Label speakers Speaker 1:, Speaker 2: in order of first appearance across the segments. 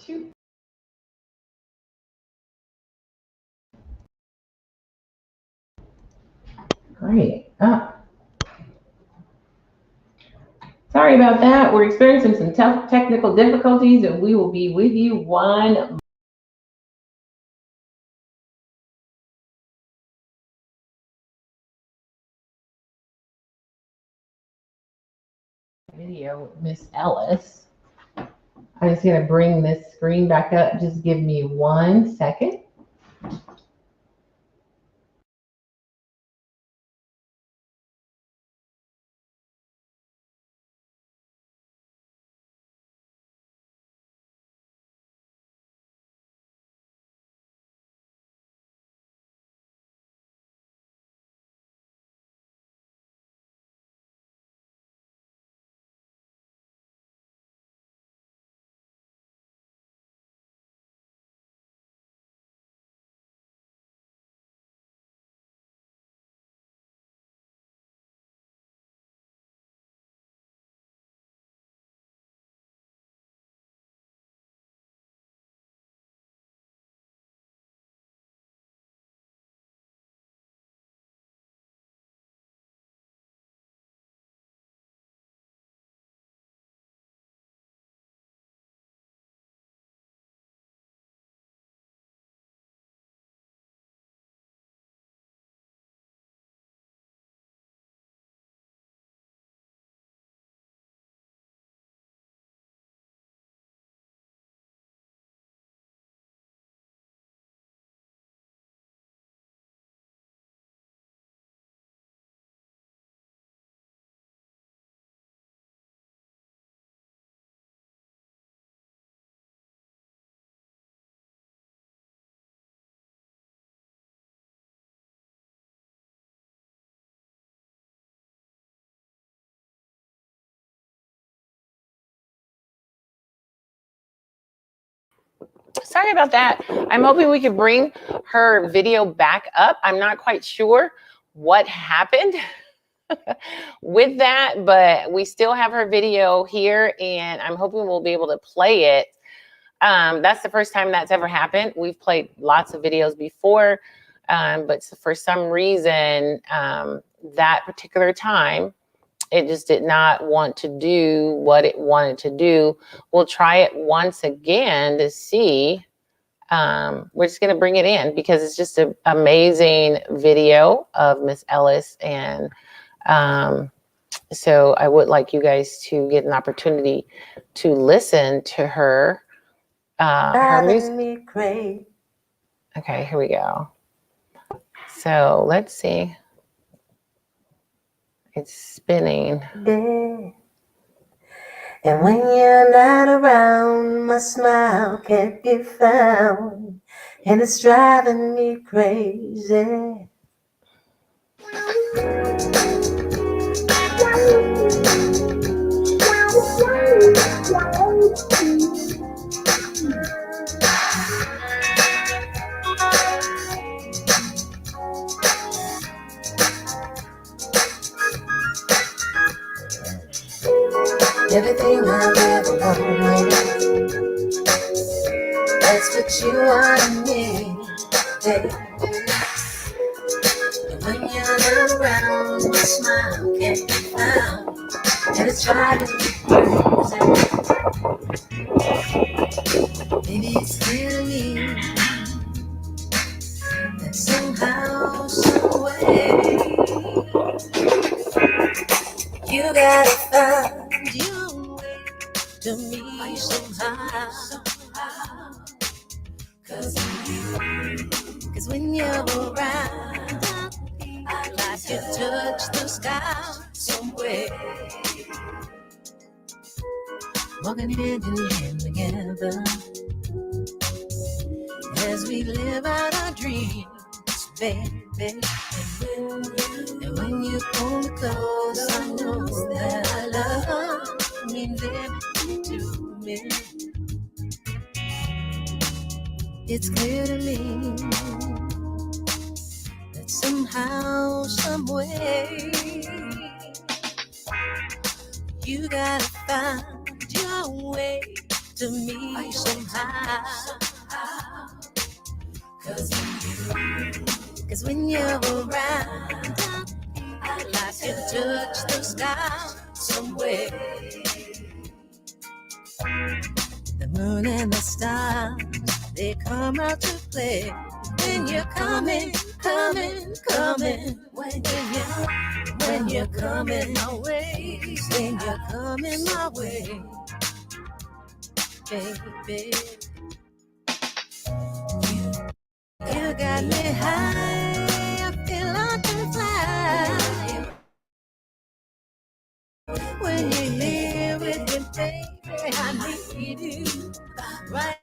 Speaker 1: Shoot. Great. Sorry about that. We're experiencing some technical difficulties, and we will be with you one video with Miss Ellis. I'm just going to bring this screen back up. Just give me 1 second. Sorry about that. I'm hoping we could bring her video back up. I'm not quite sure what happened with that, but we still have her video here, and I'm hoping we'll be able to play it. That's the first time that's ever happened. We've played lots of videos before, but for some reason, that particular time, it just did not want to do what it wanted to do. We'll try it once again to see. We're just going to bring it in because it's just an amazing video of Miss Ellis. And so I would like you guys to get an opportunity to listen to her. Her music. Okay, here we go. So let's see. It's spinning.
Speaker 2: Yeah. And when you're not around, my smile can't be found, and it's driving me crazy. Everything I've ever wanted, that's what you are to me, baby. And when you're not around, my smile can't be found, and it's driving me crazy. Baby, it's clear to me that somehow, some way, you gotta find your way to me somehow. Cause when you're around, I like to touch the sky somewhere. Walking hand in hand together as we live out our dreams, baby. And when you pull me close, I know that our love means everything to me. It's clear to me that somehow, some way, you gotta find your way to me somehow. Cause when you're around, I like to touch the sky somewhere. The moon and the stars, they come out to play. When you're coming, coming, coming. When you're coming my way. When you're coming my way, baby. You got me high, I feel like to fly. When you're here with me, baby, I need you right.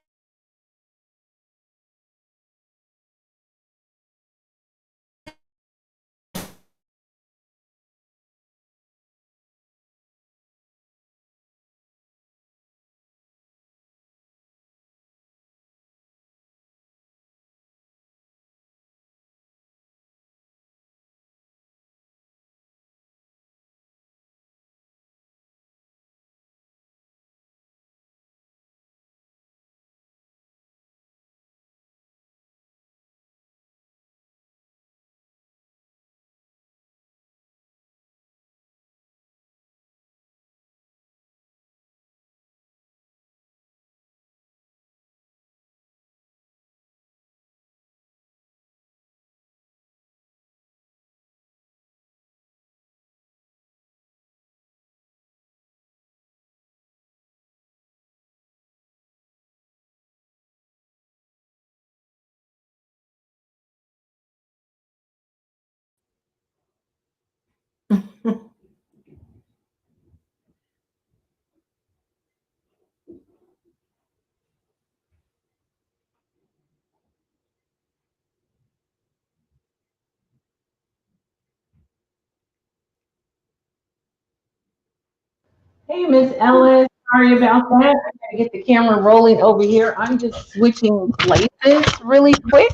Speaker 1: Hey, Miss Ellis, sorry about that. I gotta get the camera rolling over here. I'm just switching places really quick,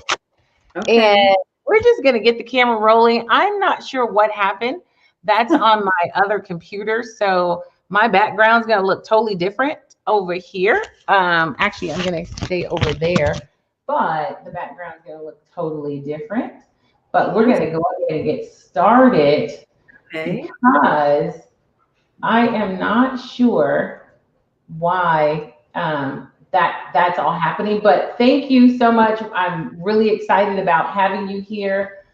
Speaker 3: Okay.
Speaker 1: and we're just gonna get the camera rolling. I'm not sure what happened. That's on my other computer, so my background's gonna look totally different over here. Actually, I'm gonna stay over there, but the background's gonna look totally different. But we're gonna go ahead and get started
Speaker 3: Okay.
Speaker 1: because I am not sure why that's all happening. But thank you so much. I'm really excited about having you here,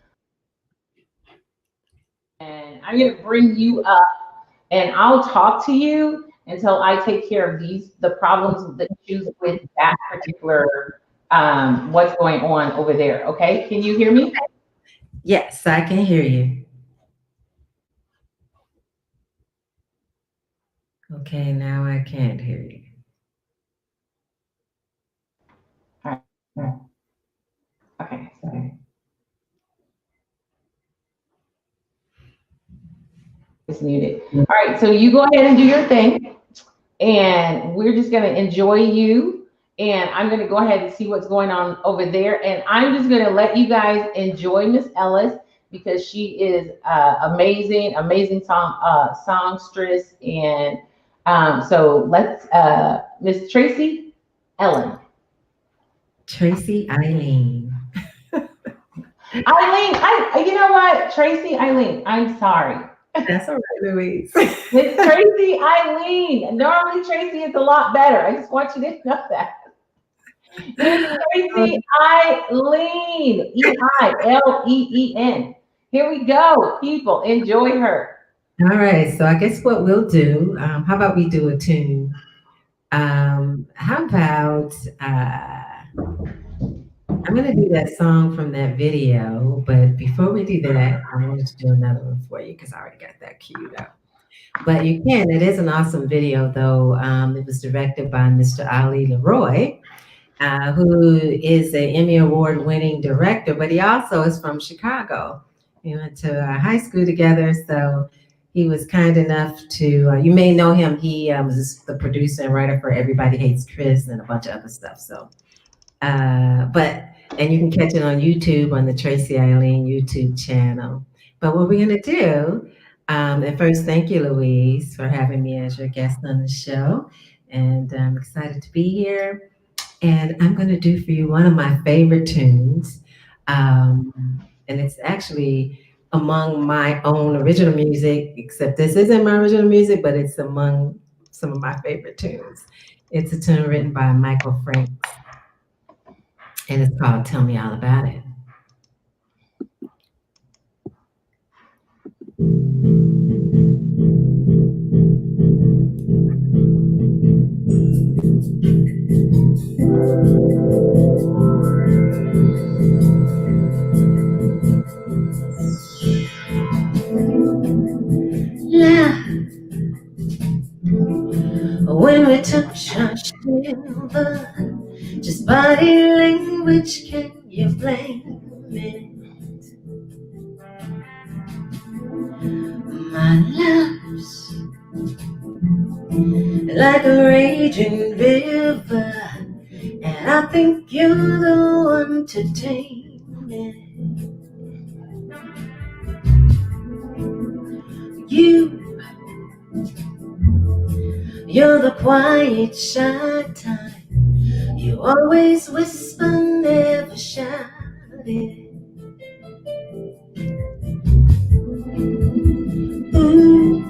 Speaker 1: and I'm going to bring you up, and I'll talk to you until I take care of the problems, the issues with that particular what's going on over there. Okay, can you hear me?
Speaker 3: Yes, I can hear you. Okay, now I can't hear you.
Speaker 1: All right. Okay.
Speaker 3: Okay.
Speaker 1: It's muted. All right, so you go ahead and do your thing, and we're just going to enjoy you. And I'm going to go ahead and see what's going on over there. And I'm just going to let you guys enjoy Miss Ellis because she is amazing, amazing songstress. And so let's, Miss Tracye Ellen.
Speaker 3: Tracye Eileen.
Speaker 1: Eileen, you know what? Tracye Eileen, I'm sorry.
Speaker 3: That's all right, Louise.
Speaker 1: Miss Tracye Eileen. Normally Tracye is a lot better. I just want you to know that. Miss Tracye Eileen. Eileen. Here we go. People, enjoy her.
Speaker 3: All right, so I guess what we'll do, how about we do a tune? How about, I'm going to do that song from that video, but before we do that, I wanted to do another one for you because I already got that queued up. But you can, it is an awesome video though. It was directed by Mr. Ali Leroy, who is an Emmy Award winning director, but he also is from Chicago. We went to high school together, so he was kind enough to, you may know him, he was the producer and writer for Everybody Hates Chris and a bunch of other stuff. So, and you can catch it on YouTube on the Tracye Eileen YouTube channel. But what we're gonna do, and first, thank you, Louise, for having me as your guest on the show. and I'm excited to be here. And I'm going to do for you one of my favorite tunes. And it's actually among my own original music, except this isn't my original music, but it's among some of my favorite tunes. It's a tune written by Michael Franks, and it's called Tell Me All About It. Now, when we touch our shiver, just body language, can you blame it? My love's like a raging river, and I think you're the one to tame it. You're the quiet, shy type. You always whisper, never shout it. Ooh,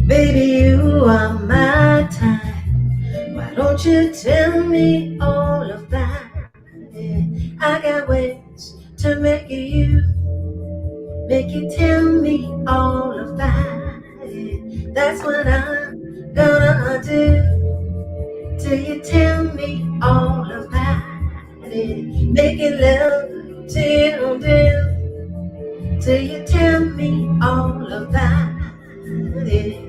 Speaker 3: baby, you are my type. Why don't you tell me all about it? I got ways to make you tell me all about it. That's what I'm gonna do. Till you tell me all about it. Making love till do. Till you tell me all about it.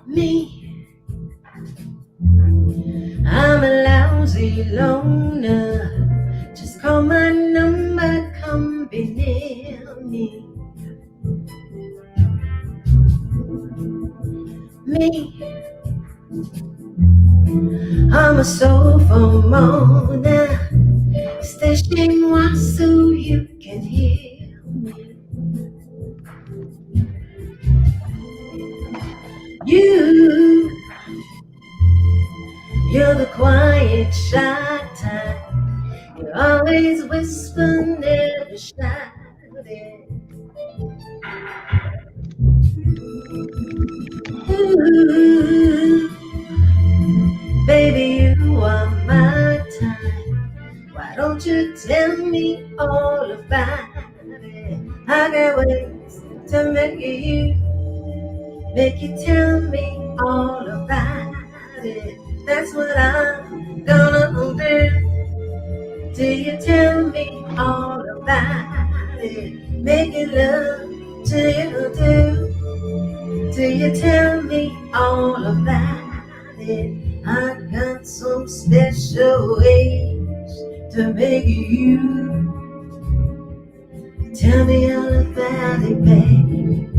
Speaker 3: Me, I'm a lousy loner. Just call my number, come be near me. Me, I'm a soulful moaner. Stay chez-moi so you can hear me. You're the quiet, shy type. You always whisper, never shout it. Ooh, baby, you are my type. Why don't you tell me all about it? I got ways to make you tell me all about it. That's what I'm gonna do. Till you tell me all about it. Making love till you do. Till you tell me all about it. I got some special ways to make you tell me all about it, baby.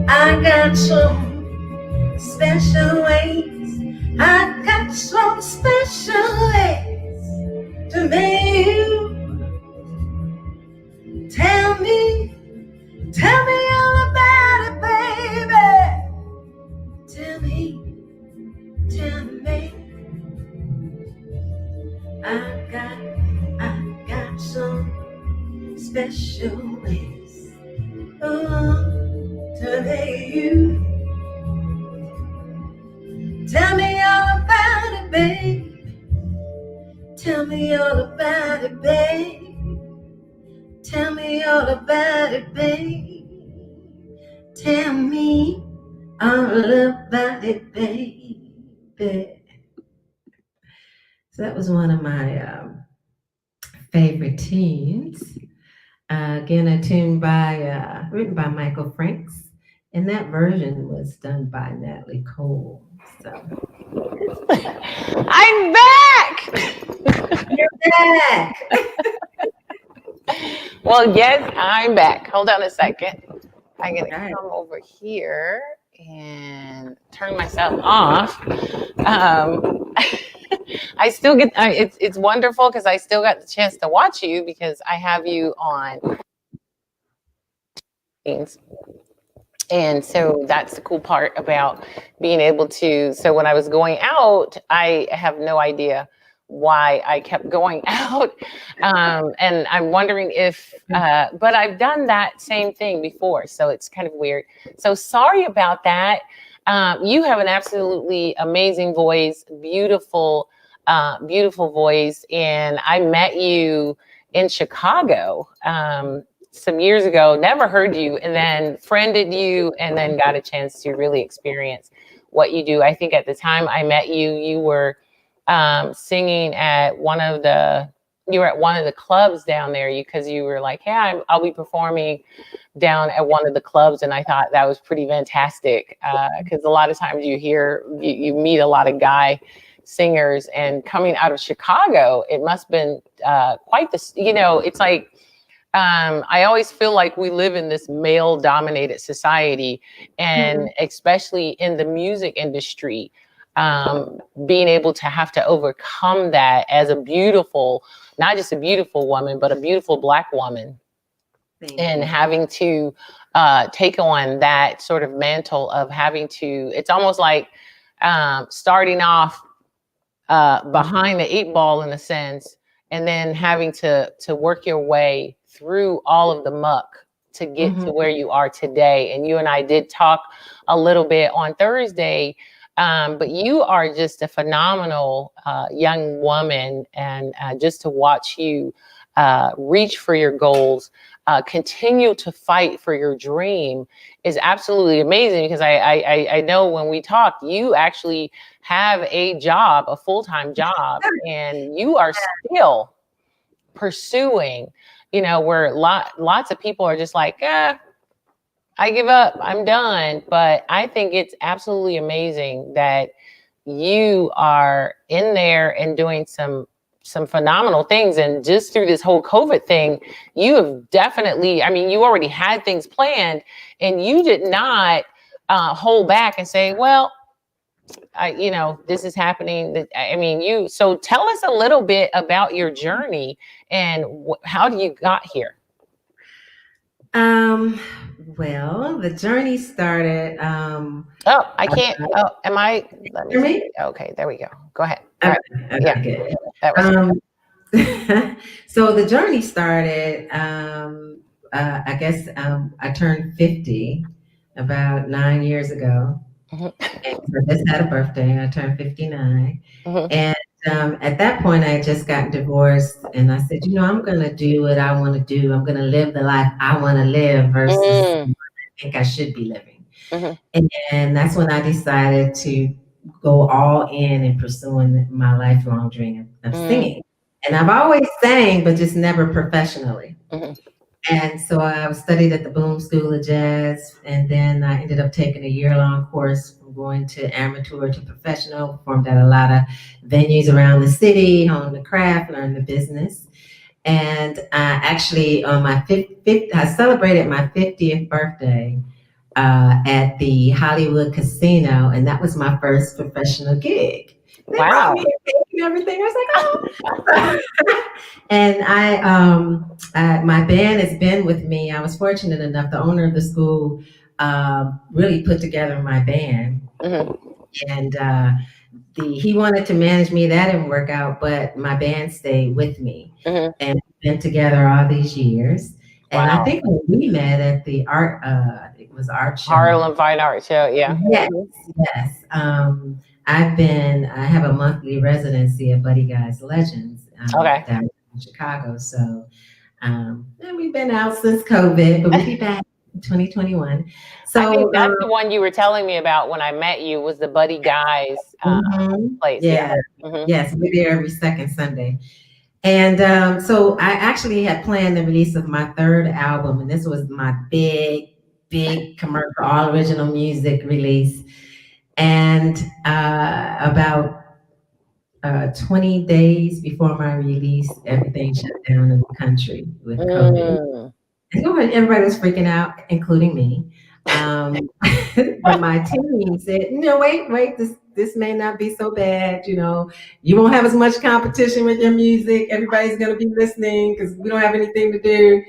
Speaker 3: I got some special ways. I got some special ways to make you tell me all about it, baby. Tell me. I got some special ways to make you tell me all about it, babe. Tell me all about it, babe. Tell me all about it, babe. Tell me all about it, baby. So that was one of my favorite tunes. Again, a tune written by Michael Franks, and that version was done by Natalie Cole. So
Speaker 1: I'm back.
Speaker 3: You're back.
Speaker 1: Well, yes, I'm back. Hold on a second. I'm gonna
Speaker 3: All right.
Speaker 1: come over here and turn myself off. I still get it's wonderful because I still got the chance to watch you because I have you on things. And so that's the cool part about being able to. So when I was going out, I have no idea why I kept going out. And I'm wondering if, but I've done that same thing before. So it's kind of weird. So sorry about that. You have an absolutely amazing voice, beautiful, beautiful voice. And I met you in Chicago. Some years ago, never heard you, and then friended you, and then got a chance to really experience what you do. I think at the time I met you, you were singing at one of the clubs down there because you were like, yeah, I'll be performing down at one of the clubs. And I thought that was pretty fantastic because a lot of times you meet a lot of guy singers, and coming out of Chicago, it must have been quite it's like, I always feel like we live in this male dominated society, and especially in the music industry, being able to have to overcome that as a beautiful, not just a beautiful woman, but a beautiful Black woman, and having to take on that sort of mantle of having to, it's almost like starting off behind the 8 ball in a sense, and then having to work your way through all of the muck to get to where you are today. And you and I did talk a little bit on Thursday, but you are just a phenomenal young woman, and just to watch you reach for your goals, continue to fight for your dream is absolutely amazing, because I know when we talk, you actually have a job, a full-time job, and you are still pursuing, where lots of people are just like, I give up, I'm done. But I think it's absolutely amazing that you are in there and doing some phenomenal things. And just through this whole COVID thing, you have definitely, you already had things planned, and you did not hold back and say, well, this is happening. So tell us a little bit about your journey and how you got here.
Speaker 3: Well, the journey started.
Speaker 1: I can't. Am I? Let me see. Okay, there we go. Go ahead.
Speaker 3: Okay, yeah, good. That was so the journey started. I guess I turned 50 about 9 years ago. And so I just had a birthday. I turned 59. And at that point, I had just gotten divorced. And I said, I'm going to do what I want to do. I'm going to live the life I want to live versus what I think I should be living. And that's when I decided to go all in pursuing my lifelong dream of singing. And I've always sang, but just never professionally. And so I studied at the Boom School of Jazz, and then I ended up taking a year-long course from going to amateur to professional, performed at a lot of venues around the city, honed the craft, learned the business. And actually on my I celebrated my 50th birthday at the Hollywood Casino, and that was my first professional gig.
Speaker 1: Wow.
Speaker 3: And everything. I was like, oh. And my band has been with me. I was fortunate enough, the owner of the school really put together my band. And he wanted to manage me. That didn't work out, but my band stayed with me. And we've been together all these years. And I think when we met at the art show.
Speaker 1: Harlem Fine Art Show, yeah.
Speaker 3: Yes. I have a monthly residency at Buddy Guy's Legends down in Chicago. So and we've been out since COVID, but we'll be back in 2021. So
Speaker 1: I think that's the one you were telling me about when I met you, was the Buddy Guy's place.
Speaker 3: Yeah. Yes, we're there every second Sunday. And so I actually had planned the release of my 3rd album, and this was my big commercial, all original music release. And about 20 days before my release, everything shut down in the country with COVID. And everybody was freaking out, including me. But my team said, no, wait, this may not be so bad. You won't have as much competition with your music. Everybody's going to be listening because we don't have anything to do.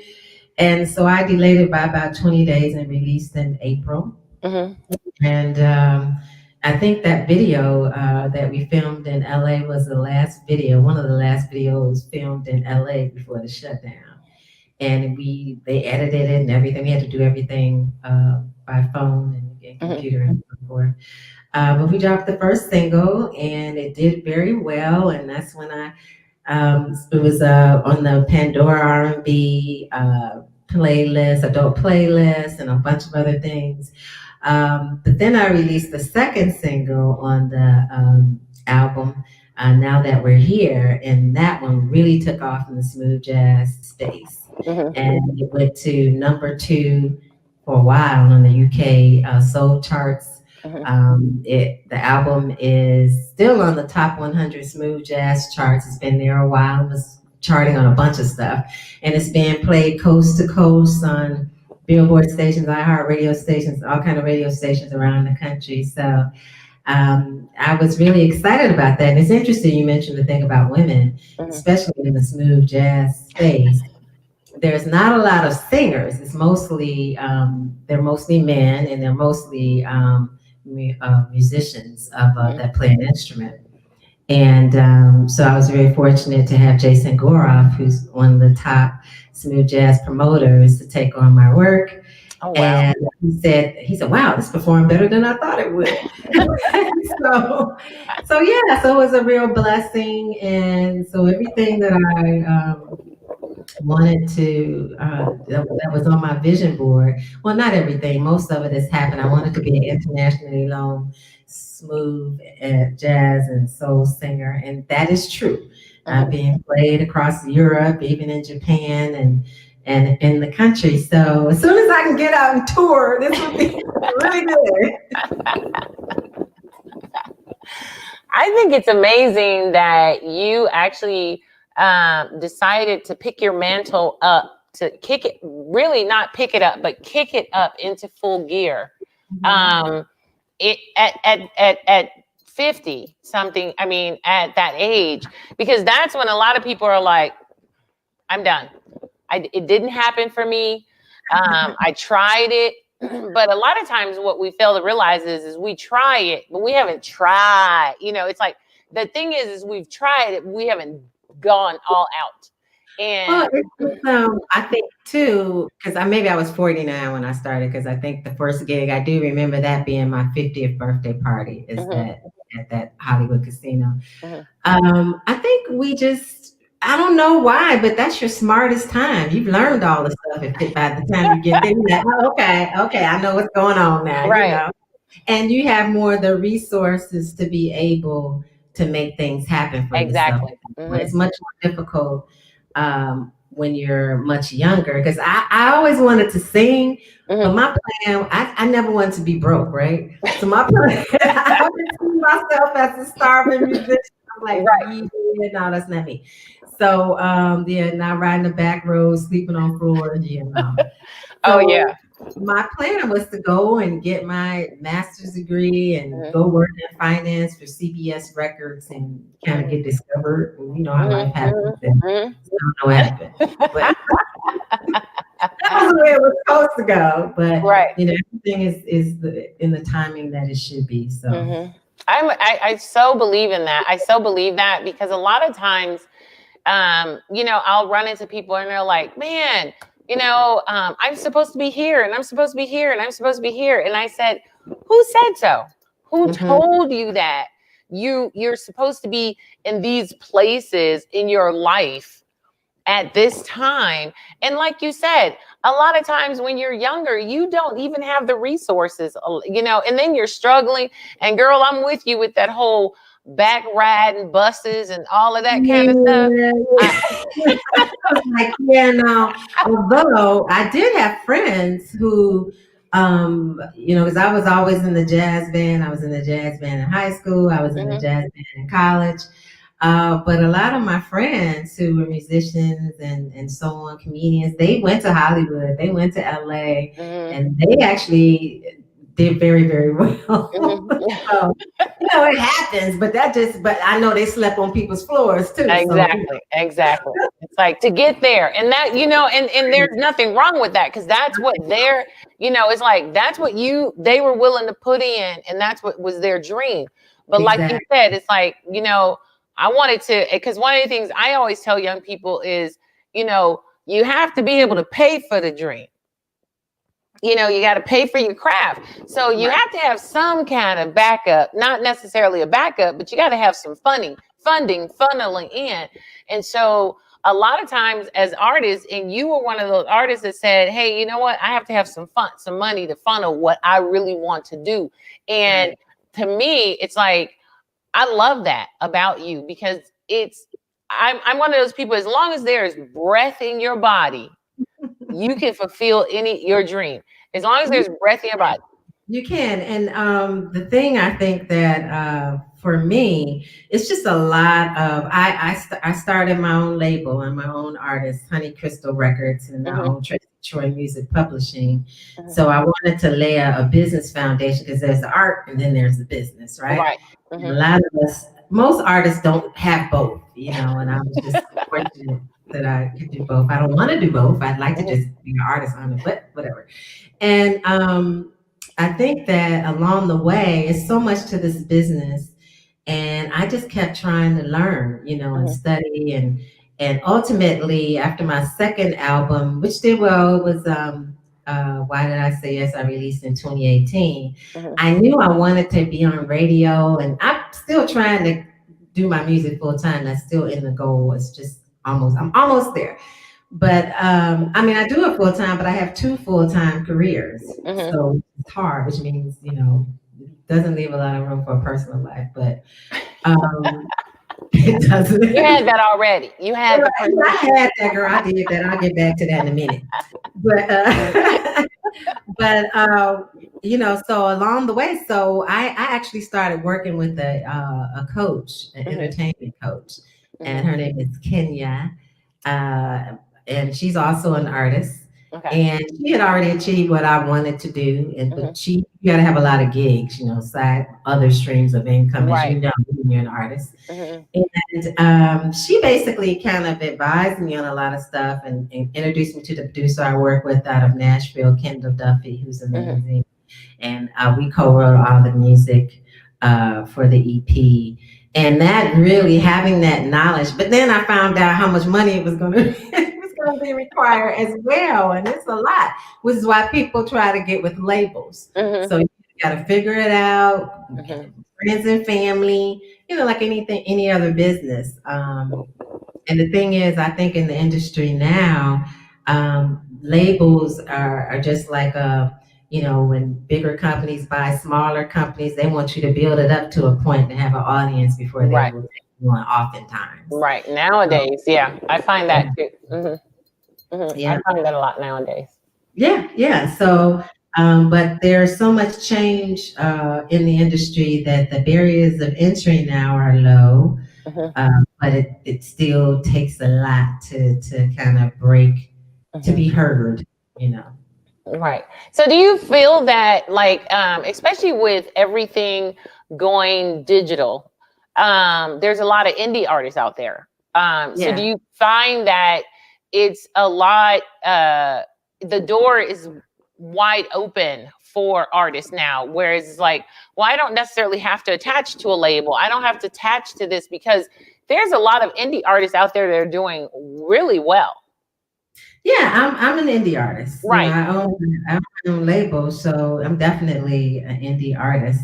Speaker 3: And so I delayed it by about 20 days and released in April. And I think that video that we filmed in LA was the last video, one of the last videos filmed in LA before the shutdown. And they edited it and everything. We had to do everything by phone and computer and so forth. But we dropped the first single and it did very well. And that's when it was on the Pandora R&B playlist, adult playlist, and a bunch of other things. But then I released the second single on the album, Now That We're Here, and that one really took off in the smooth jazz space. And it went to number 2 for a while on the UK soul charts. The album is still on the top 100 smooth jazz charts. It's been there a while. It was charting on a bunch of stuff, and it's being played coast to coast on Billboard stations, iHeart radio stations, all kind of radio stations around the country. So I was really excited about that. And it's interesting you mentioned the thing about women, especially in the smooth jazz space. There's not a lot of singers. It's mostly they're mostly men, and they're mostly musicians that play an instrument. And so I was very fortunate to have Jason Goroff, who's one of the top smooth jazz promoters, to take on my work.
Speaker 1: Oh, wow.
Speaker 3: And he said, wow, this performed better than I thought it would. so it was a real blessing. And so everything that I wanted to, that was on my vision board. Well, not everything, most of it has happened. I wanted to be an internationally known smooth jazz and soul singer, and that is true. Being played across Europe, even in Japan, and in the country. So as soon as I can get out and tour, this would be really good.
Speaker 1: I think it's amazing that you actually decided to pick your mantle up, to kick it, really not pick it up, but kick it up into full gear. At 50 something, I mean, at that age, because that's when a lot of people are like, I'm done. It didn't happen for me. I tried it. But a lot of times what we fail to realize is we try it, but we haven't tried. It's like, the thing is we've tried it, we haven't gone all out. And
Speaker 3: I think too, because maybe I was 49 when I started, because I think the first gig, I do remember that being my 50th birthday party, is that at that Hollywood casino. I think I don't know why, but that's your smartest time. You've learned all the stuff. By the time you get there, you're like, okay, I know what's going on now.
Speaker 1: Right.
Speaker 3: And you have more of the resources to be able to make things happen for yourself. It's much more difficult when you're much younger, because I always wanted to sing, but my plan, I never wanted to be broke, right? So my plan, I would see myself as a starving musician. I'm like, no, that's not me. So not riding the back roads, sleeping on floors, My plan was to go and get my master's degree and go work in finance for CBS Records and kind of get discovered. And how life happens. I don't know what happened. But that was the way it was supposed to go. But everything is in the timing that it should be. So
Speaker 1: I so believe in that. I so believe that, because a lot of times, I'll run into people and they're like, man, I'm supposed to be here, and I'm supposed to be here, and I'm supposed to be here. And I said, who said so? Who told you that you're supposed to be in these places in your life at this time? And like you said, a lot of times when you're younger, you don't even have the resources, and then you're struggling. And girl, I'm with you with that whole back riding buses and all of that kind of stuff.
Speaker 3: Although I did have friends who, because I was always in the jazz band. I was in the jazz band in high school. I was in the jazz band in college. But a lot of my friends who were musicians and so on, comedians, they went to Hollywood, they went to LA, and they actually did very, very well. So, it happens, but but I know they slept on people's floors too.
Speaker 1: Exactly. It's like to get there, and that, and there's nothing wrong with that, because that's what they're, it's like that's what they were willing to put in, and that's what was their dream. But like you said, it's like, I wanted to, because one of the things I always tell young people is, you have to be able to pay for the dream. You got to pay for your craft. So you have to have some kind of backup, not necessarily a backup, but you got to have some funding funneling in. And so a lot of times as artists, and you were one of those artists that said, hey, you know what? I have to have some money to funnel what I really want to do. And to me, it's like, I love that about you, because I'm one of those people, as long as there is breath in your body, you can fulfill your dream. As long as there's breath in your body.
Speaker 3: You can. And the thing I think that for me, it's just a lot of, I started my own label. I'm my own artist, Honey Crystal Records, and my own Tracye Troy Music Publishing. So I wanted to lay a business foundation, because there's the art and then there's the business, right? A lot of us, most artists don't have both, and I was just fortunate that I could do both. I don't want to do both. I'd like to just be an artist on it, but whatever. And I think that along the way, it's so much to this business, and I just kept trying to learn, and study, and ultimately after my second album, which did well, it was Why Did I Say Yes? I released in 2018. I knew I wanted to be on radio, and I'm still trying to do my music full time. That's still in the goal. It's just I'm almost there. But I do it full time, but I have 2 full-time careers. So it's hard, which means, it doesn't leave a lot of room for a personal life, but it doesn't.
Speaker 1: You had that already. You had
Speaker 3: I had that, girl. I did that. I'll get back to that in a minute. But so along the way, so I actually started working with a coach, an entertainment coach, and her name is Kenya. And she's also an artist. And she had already achieved what I wanted to do. But you got to have a lot of gigs, side other streams of income, as you know, when you're an artist. And she basically kind of advised me on a lot of stuff, and introduced me to the producer I work with out of Nashville, Kendall Duffy, who's amazing. And we co-wrote all the music for the EP. And that really, having that knowledge, but then I found out how much money it was going to be required as well, and it's a lot, which is why people try to get with labels. So you got to figure it out. Friends and family, like any other business. And the thing is, I think in the industry now, labels are just like when bigger companies buy smaller companies, they want you to build it up to a point to have an audience before they will take you on, oftentimes.
Speaker 1: Right. Nowadays, I find that too. I find that a lot nowadays.
Speaker 3: Yeah. So, but there's so much change in the industry that the barriers of entry now are low, but it still takes a lot to kind of break, to be heard,
Speaker 1: Right. So do you feel that, like, especially with everything going digital, there's a lot of indie artists out there. So do you find that it's a lot, the door is wide open for artists now, whereas it's like, well, I don't necessarily have to attach to a label. I don't have to attach to this, because there's a lot of indie artists out there that are doing really well.
Speaker 3: Yeah, I'm an indie artist.
Speaker 1: Right.
Speaker 3: I own my own label, so I'm definitely an indie artist.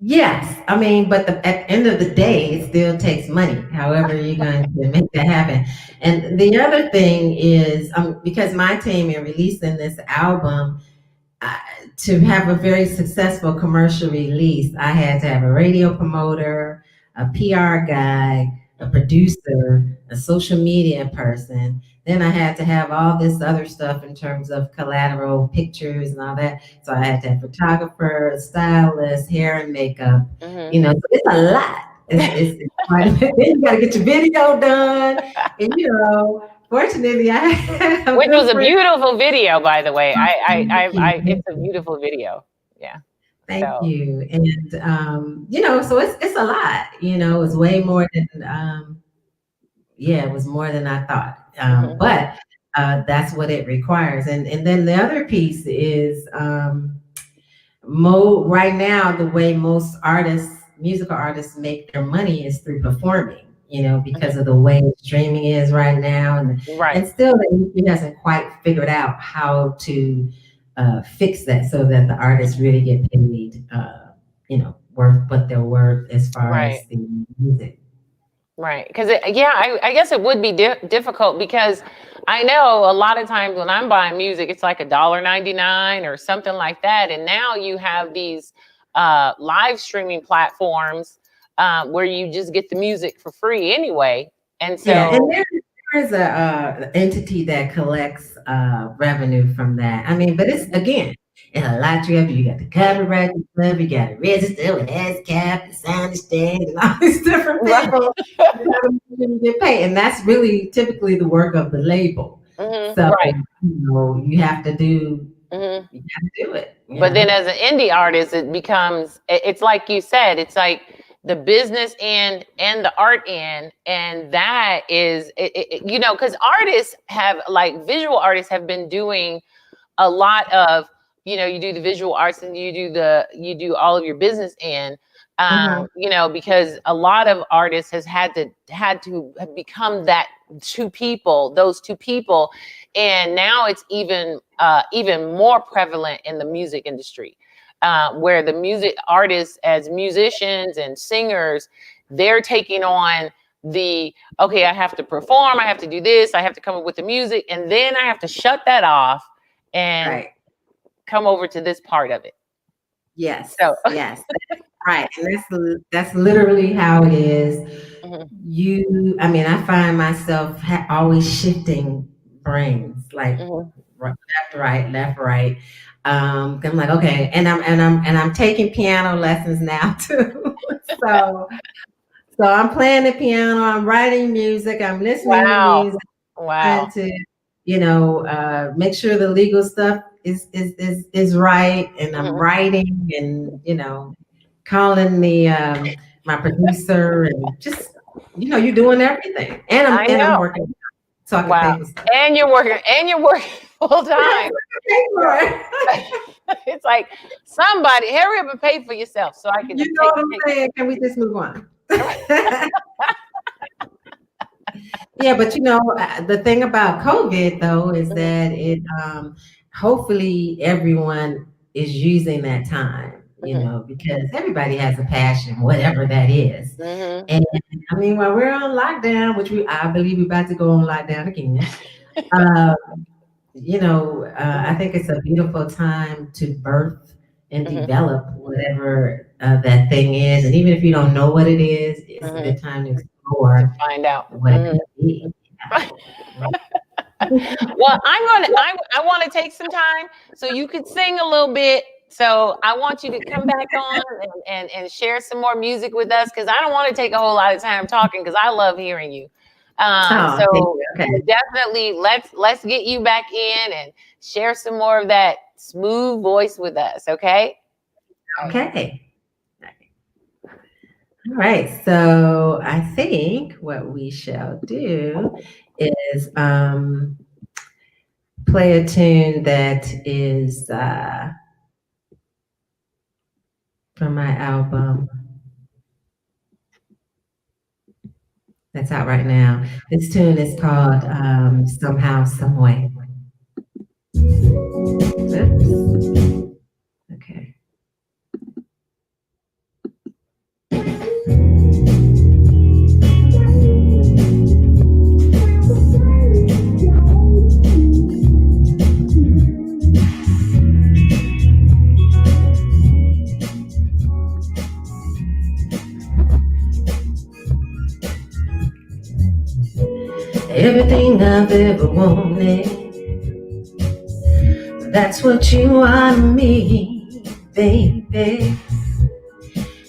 Speaker 3: Yes, but at the end of the day, it still takes money. However, you're going to make that happen. And the other thing is, because my team in releasing this album, to have a very successful commercial release, I had to have a radio promoter, a PR guy, a producer, a social media person. Then I had to have all this other stuff in terms of collateral pictures and all that. So I had to have photographer, stylist, hair and makeup. So it's a lot. It's quite, then you got to get your video done, and fortunately, I have a
Speaker 1: Which
Speaker 3: good
Speaker 1: was a
Speaker 3: friend.
Speaker 1: beautiful video, by the way.
Speaker 3: Thank
Speaker 1: It's a
Speaker 3: you.
Speaker 1: beautiful video. Yeah.
Speaker 3: Thank
Speaker 1: So.
Speaker 3: you. And so it's a lot. It's way more than it was more than I thought. But that's what it requires. And then the other piece is right now the way most musical artists make their money is through performing, because of the way streaming is right now. And still the industry hasn't quite figured out how to fix that so that the artists really get paid, worth what they're worth as far as the music.
Speaker 1: Right. Because, I guess it would be difficult because I know a lot of times when I'm buying music, it's like $1.99 or something like that. And now you have these live streaming platforms where you just get the music for free anyway. And so.
Speaker 3: Yeah, and there's a entity that collects revenue from that. I mean, but it's, again, it's a lot you have to do. You got the copyright club, you got to register with ASCAP, the sound stand, and all these different people to get paid. And that's really typically the work of the label. So you have to do it.
Speaker 1: But then as an indie artist, it's like you said, it's like the business end and the art end, and that is because visual artists have been doing a lot of, you do the visual arts and you do all of your business end, because a lot of artists has had to become those two people, and now it's even more prevalent in the music industry, where the music artists as musicians and singers, they're taking on I have to perform, I have to do this, I have to come up with the music, and then I have to shut that off and come over to this part of it.
Speaker 3: Yes. So. Yes. Right. And that's literally how it is. I find myself always shifting brains, like left, right. I'm like, okay. And I'm taking piano lessons now too. So I'm playing the piano, I'm writing music, I'm listening to music. Trying to, make sure the legal stuff is right, and I'm writing and calling my producer, and just you're doing everything, and I'm working, talking paper stuff.
Speaker 1: And you're working full time. It's like, somebody hurry up and pay for yourself so I can.
Speaker 3: You know what I'm saying? Can we just move on? Yeah, but the thing about COVID though is that it hopefully everyone is using that time, because everybody has a passion, whatever that is. And I mean, while we're on lockdown, which I believe we're about to go on lockdown again, I think it's a beautiful time to birth and develop whatever that thing is. And even if you don't know what it is, it's a good time to explore,
Speaker 1: find out
Speaker 3: what it could be.
Speaker 1: Well, I want to take some time so you could sing a little bit. So I want you to come back on and share some more music with us, because I don't want to take a whole lot of time talking, because I love hearing you. Definitely let's get you back in and share some more of that smooth voice with us. Okay.
Speaker 3: All right, so I think what we shall do is play a tune that is from my album that's out right now. This tune is called Somehow, Someway. Oops. Okay. Everything I've ever wanted, that's what you are to me, baby.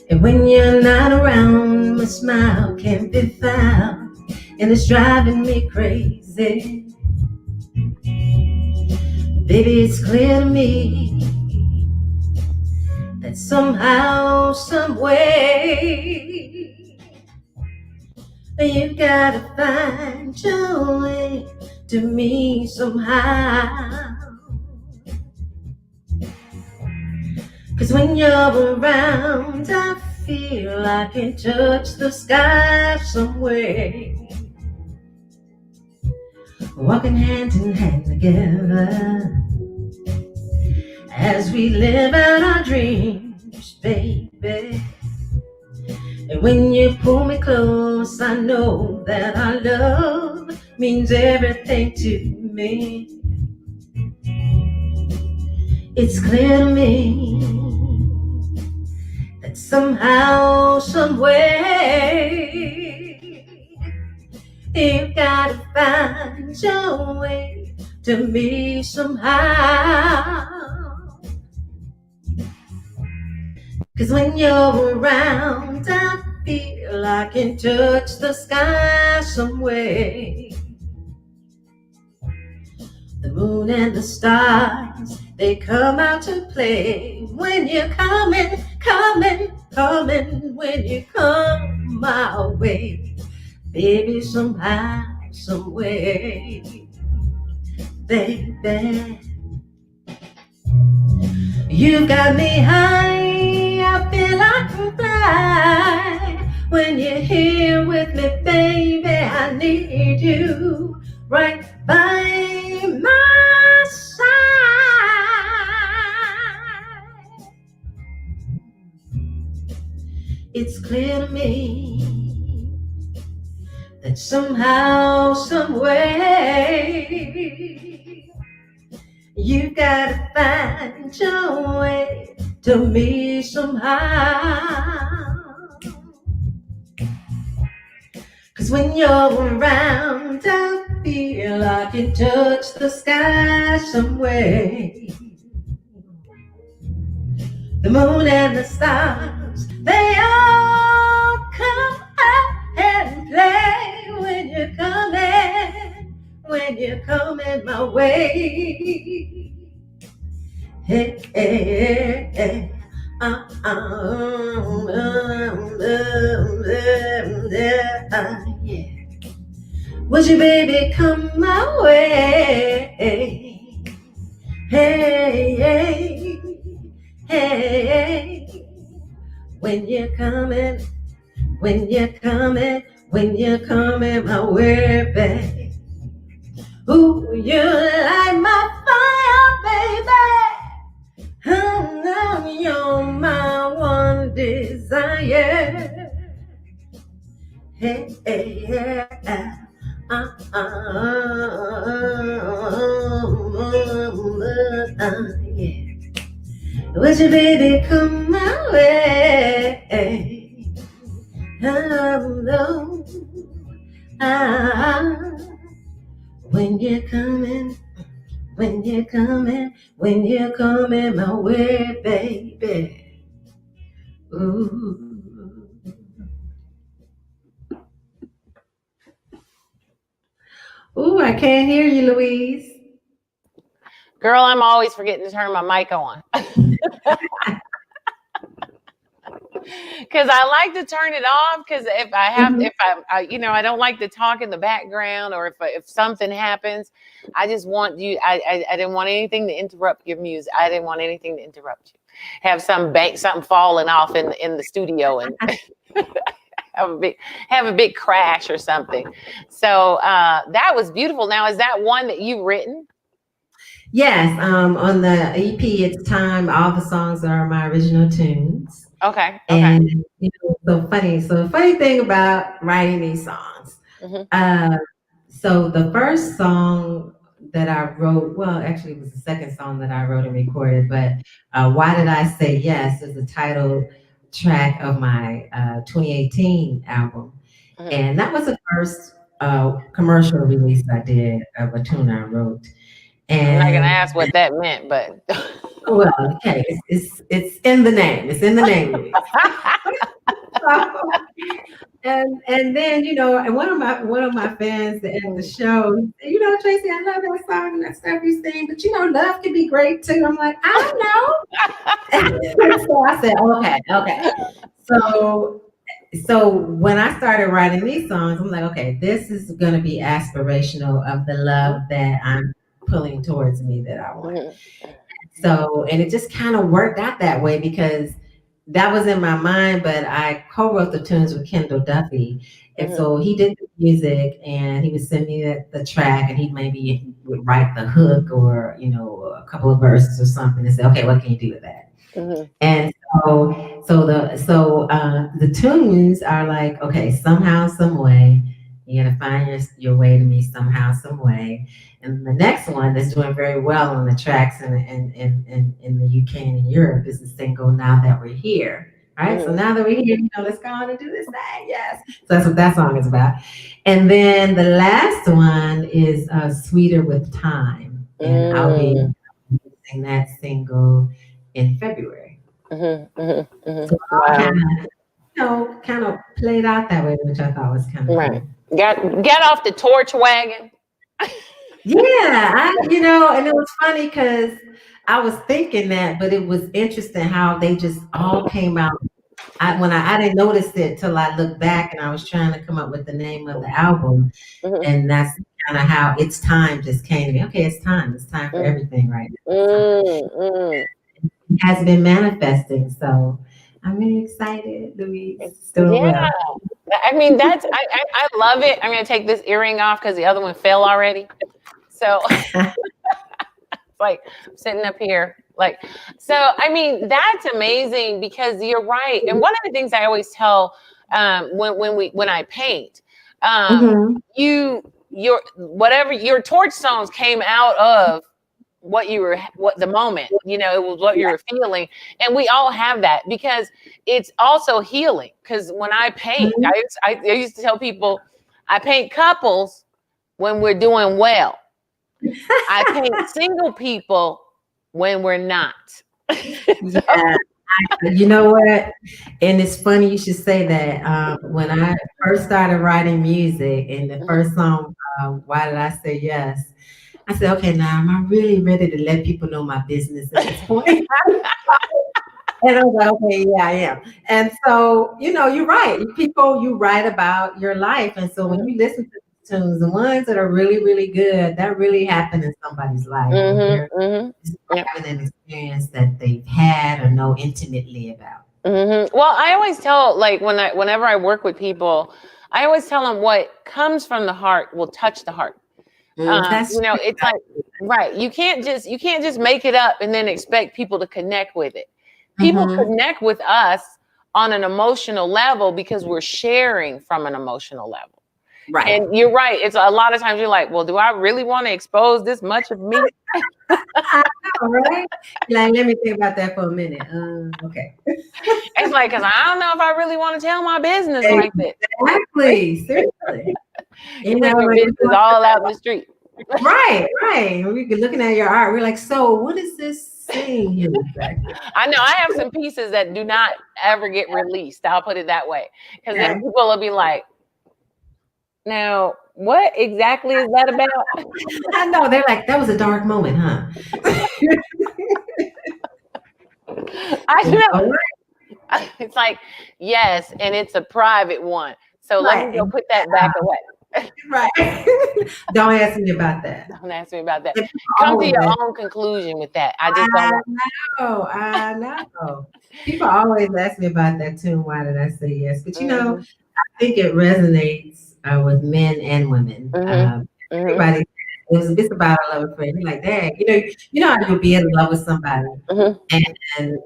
Speaker 3: And When you're not around, my smile can't be found, and it's driving me crazy. Baby, it's clear to me that somehow, some way, you gotta find your way to me somehow. 'Cause when you're around, I feel I can touch the sky some way. Walking hand in hand together as we live out our dreams, baby. And when you pull me close, I know that our love means everything to me. It's clear to me that somehow, some way, you gotta find your way to me somehow. 'Cause when you're around, I feel I can touch the sky some way. The moon and the stars, they come out to play when you're coming, coming, coming, when you come my way. Baby, somehow, some way, baby. You got me high, I feel I can fly. When you're here with me, baby, I need you right by my side. It's clear to me that somehow, some way, you gotta find your way to me somehow. 'Cause when you're around, I feel I can touch the sky some way. The moon and the stars, they all come out and play when you're coming my way. Hey, hey, hey, yeah. Would you, baby, come my way? Hey, hey, hey, when you're coming, when you're coming, when you're coming my way, babe. Ooh, you light my fire, baby. Oh, you're my one desire. Hey, hey, yeah. Yeah. Would you, baby, come my way? Oh, when you're coming, when you're coming, when you're coming my way, baby. Ooh. Ooh, I can't hear you, Louise.
Speaker 1: Girl, I'm always forgetting to turn my mic on. Because I like to turn it off, because if I have, if I, you know, I don't like to talk in the background, or if something happens, I just want you, I didn't want anything to interrupt your music. I didn't want anything to interrupt you. Have something falling off in the studio and have a big crash or something. So that was beautiful. Now, is that one that you've written?
Speaker 3: Yes, on the EP, it's time. All the songs are my original tunes.
Speaker 1: Okay.
Speaker 3: And you know, so the funny thing about writing these songs. So the first song that I wrote, well, actually it was the second song that I wrote and recorded, but Why Did I Say Yes is the title track of my 2018 album. And that was the first commercial release I did of a tune I wrote. And
Speaker 1: I'm not gonna ask what that meant, but
Speaker 3: Well, okay, it's in the name. It's in the name, Louise. So, and then and one of my fans at the show, Tracy, I love that song and that stuff you sing, but love can be great too. I'm like, I know. So I said, okay. So when I started writing these songs, I'm like, okay, this is gonna be aspirational of the love that I'm pulling towards me that I want. So, and it just kind of worked out that way because that was in my mind, but I co-wrote the tunes with Kendall Duffy. And so he did the music and he would send me the track and he maybe would write the hook or, a couple of verses or something and say, okay, what can you do with that? And so the tunes are like, okay, somehow, some way, you gotta find your way to me somehow, some way. And the next one that's doing very well on the tracks in the UK and in Europe is the single Now That We're Here. Right? So now that we're here, let's go on and do this thing. Yes. So that's what that song is about. And then the last one is Sweeter with Time. And I'll be releasing that single in February. So kind of played out that way, which I thought was kind of cool.
Speaker 1: Get off the torch wagon.
Speaker 3: Yeah, and it was funny because I was thinking that, but it was interesting how they just all came out. I didn't notice it till I looked back and I was trying to come up with the name of the album, and that's kind of how It's Time just came to me. Okay, it's time for everything right now. It has been manifesting, so I'm really excited, Louise.
Speaker 1: Yeah. I mean, I love it. I'm going to take this earring off because the other one fell already. So like I'm sitting up here, so I mean, that's amazing because you're right. And one of the things I always tell when I paint, your torch songs came out of what the moment, it was what you were feeling. And we all have that because it's also healing. Because when I paint, I used to tell people I paint couples when we're doing well. I paint single people when we're not.
Speaker 3: Yeah. You know what? And it's funny you should say that. When I first started writing music and the first song, Why Did I Say Yes? I said, okay, now am I really ready to let people know my business at this point? And I was like, okay, yeah, I am. And so, you're right. You write about your life. And so when you listen to the tunes, the ones that are really, really good, that really happened in somebody's life. Having an experience that they've had or know intimately about.
Speaker 1: Well, I always tell, whenever I work with people, I always tell them what comes from the heart will touch the heart. It's like, right. You can't just make it up and then expect people to connect with it. People connect with us on an emotional level because we're sharing from an emotional level. Right. And you're right. It's a lot of times you're like, well, do I really want to expose this much of me?
Speaker 3: I know, right? Let me think about that for a minute. Okay.
Speaker 1: It's like, because I don't know if I really want to tell my business like this.
Speaker 3: Exactly. Seriously.
Speaker 1: Your business all out in the street.
Speaker 3: Right. We're looking at your art. We're like, so what is this saying here exactly?
Speaker 1: I know. I have some pieces that do not ever get released. I'll put it that way. Because then people will be like, now, what exactly is that about?
Speaker 3: I know. They're like, that was a dark moment, huh?
Speaker 1: I know. It's like, yes, and it's a private one. So let me go put that back away.
Speaker 3: Right. Don't ask me about that.
Speaker 1: Don't ask me about that. Come to your own conclusion with that. I just don't.
Speaker 3: I know. People always ask me about that too. Why did I say yes? But I think it resonates with men and women. Everybody, it's about a love affair. You're like, dang, you know how you'll be in love with somebody, and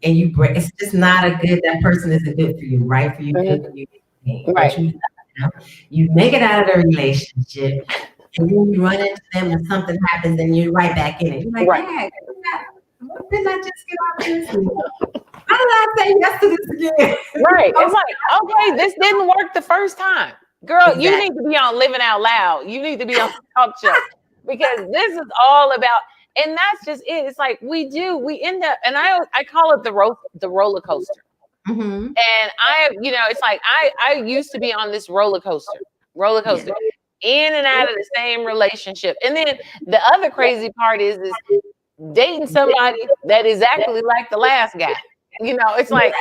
Speaker 3: you break. It's just not that person isn't good for you, right? For you, good for you, right? You make it out of the relationship, and then you run into them, and something happens, and you're right back in it. You're like, dang, didn't I just get off this? How did I say yes to this again?
Speaker 1: Right. It's like, okay, this didn't work the first time. Girl, you need to be on Living Out Loud. You need to be on Talk Show because this is all about, And that's just it. It's like we end up, and I call it the roller coaster.
Speaker 3: Mm-hmm.
Speaker 1: And it's like I used to be on this roller coaster, in and out of the same relationship. And then the other crazy part is dating somebody that is exactly like the last guy. It's like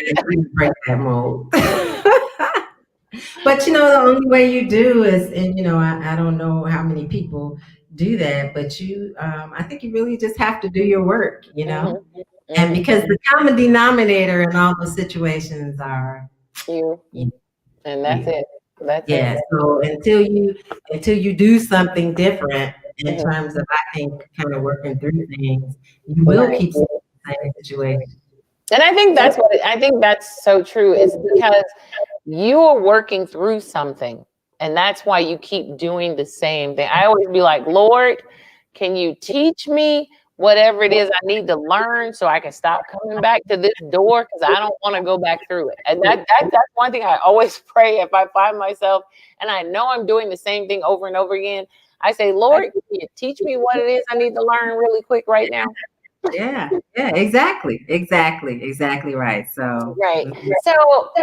Speaker 3: break that mold. But the only way you do is, and I don't know how many people do that, but I think you really just have to do your work, and because the common denominator in all those situations are
Speaker 1: you, and that's it. That's
Speaker 3: it. So until you do something different in terms of, I think, kind of working through things, you will keep the same situation.
Speaker 1: And I think that's so true. Is because you're working through something, and that's why you keep doing the same thing. I always be like, Lord, can you teach me whatever it is I need to learn so I can stop coming back to this door, because I don't want to go back through it. And that's one thing I always pray if I find myself, and I know I'm doing the same thing over and over again. I say, Lord, can you teach me what it is I need to learn really quick right now?
Speaker 3: Yeah, exactly right. So
Speaker 1: right. So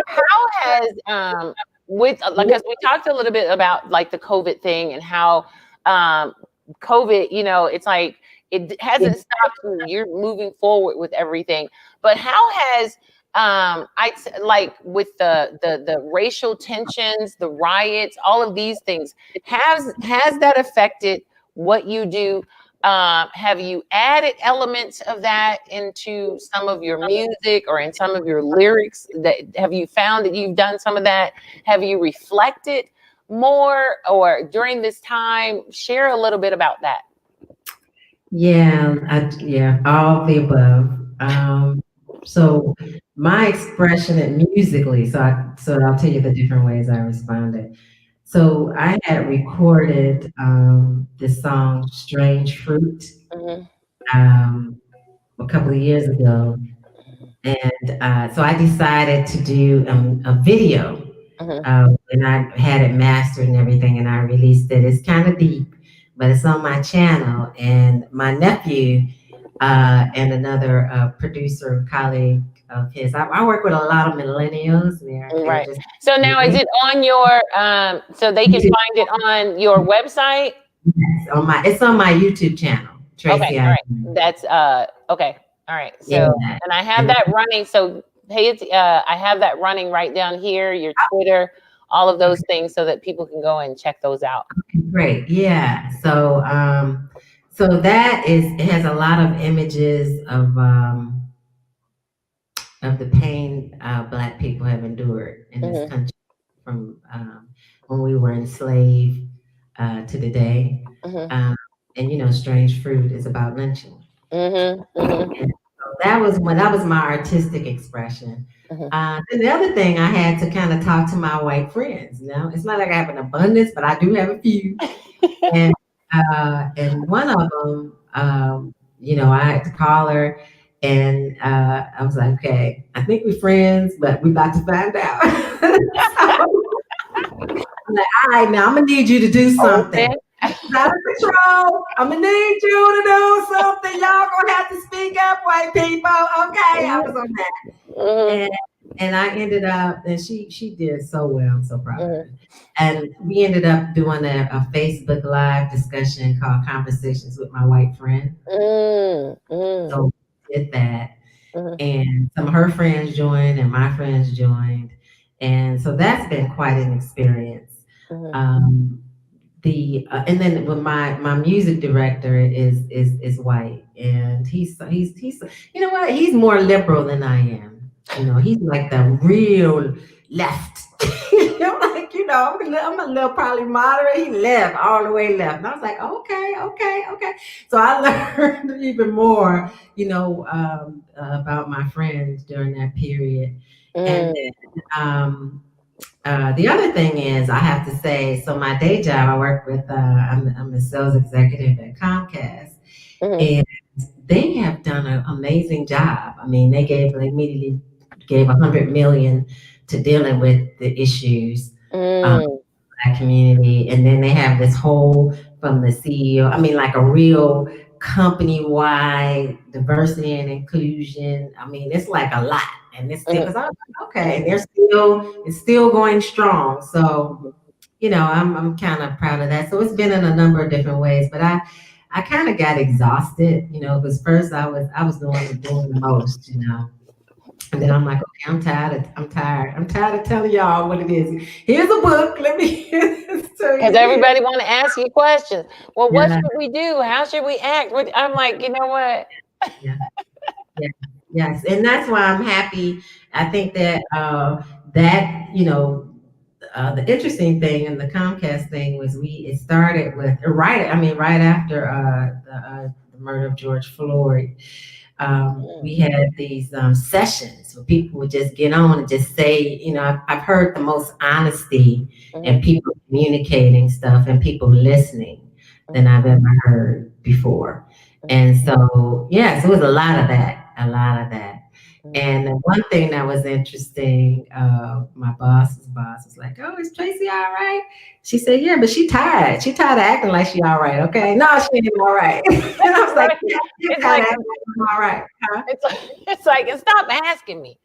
Speaker 1: how has because we talked a little bit about like the COVID thing and how COVID, it's like it hasn't stopped you. You're moving forward with everything. But how has with the racial tensions, the riots, all of these things, has that affected what you do? Have you added elements of that into some of your music or in some of your lyrics? Have you found that you've done some of that? Have you reflected more or during this time? Share a little bit about that.
Speaker 3: Yeah, all of the above. So my expression musically, so I'll tell you the different ways I responded. So I had recorded this song "Strange Fruit" a couple of years ago, and so I decided to do a video, and I had it mastered and everything, and I released it. It's kind of deep, but it's on my channel, and my nephew and another producer colleague of his. I work with a lot of millennials.
Speaker 1: Right. So now is it on your so they can find it on your website?
Speaker 3: Yes, it's on my YouTube channel. Tracye
Speaker 1: okay, all right. That's okay. All right. So and I have that running. So hey, I have that running right down here, your Twitter, all of those things, so that people can go and check those out.
Speaker 3: Okay, great. Yeah. So so it has a lot of images of the pain Black people have endured in this country from when we were enslaved to the day. And Strange Fruit is about lynching. And so that was my artistic expression. And the other thing, I had to kind of talk to my white friends. It's not like I have an abundance, but I do have a few. And one of them, I had to call her, and I was like, okay, I think we're friends, but we're about to find out. I'm like, all right, now I'm gonna need you to do something. Out of control. I'm gonna need you to do something. Y'all gonna have to speak up, white people. Okay, I was on that. And I ended up, and she did so well. I'm so proud of her. And we ended up doing a Facebook Live discussion called Conversations with My White Friend. So we did that. And some of her friends joined and my friends joined. And so that's been quite an experience. And then when my music director is white, and he's you know what, he's more liberal than I am. He's like the real left. I'm a little probably moderate. He left, all the way left. And I was like, okay. So I learned even more, about my friends during that period. And then, the other thing is, I have to say, so my day job, I work with, I'm a sales executive at Comcast, and they have done an amazing job. I mean, they immediately gave $100 million to dealing with the issues of that community, and then they have this whole from the CEO. I mean, like a real company-wide diversity and inclusion. I mean, it's like a lot. And it's still, because I was like, okay, and it's still going strong. So, I'm kind of proud of that. So it's been in a number of different ways, but I kind of got exhausted, because first I was doing the most, And then I'm like, okay, I'm tired of telling y'all what it is. Here's a book. Let me
Speaker 1: because everybody want to ask you questions. Well, what
Speaker 3: Yeah.
Speaker 1: should we do? How should we act? I'm like, you know what?
Speaker 3: Yeah. Yeah. Yes. And that's why I'm happy. I think that the interesting thing and the Comcast thing was it started with right after the murder of George Floyd. We had these sessions where people would just get on and just say, I've heard the most honesty and people communicating stuff and people listening than I've ever heard before. And so, so it was a lot of that. And one thing that was interesting, my boss's boss was like, "Oh, is Tracy all right?" She said, "Yeah, but she tired. She tired of acting like she all right. Okay, no, she ain't all right." And I was like, "Yeah, she's tired of acting like I'm all right." Huh?
Speaker 1: It's like, and stop asking me.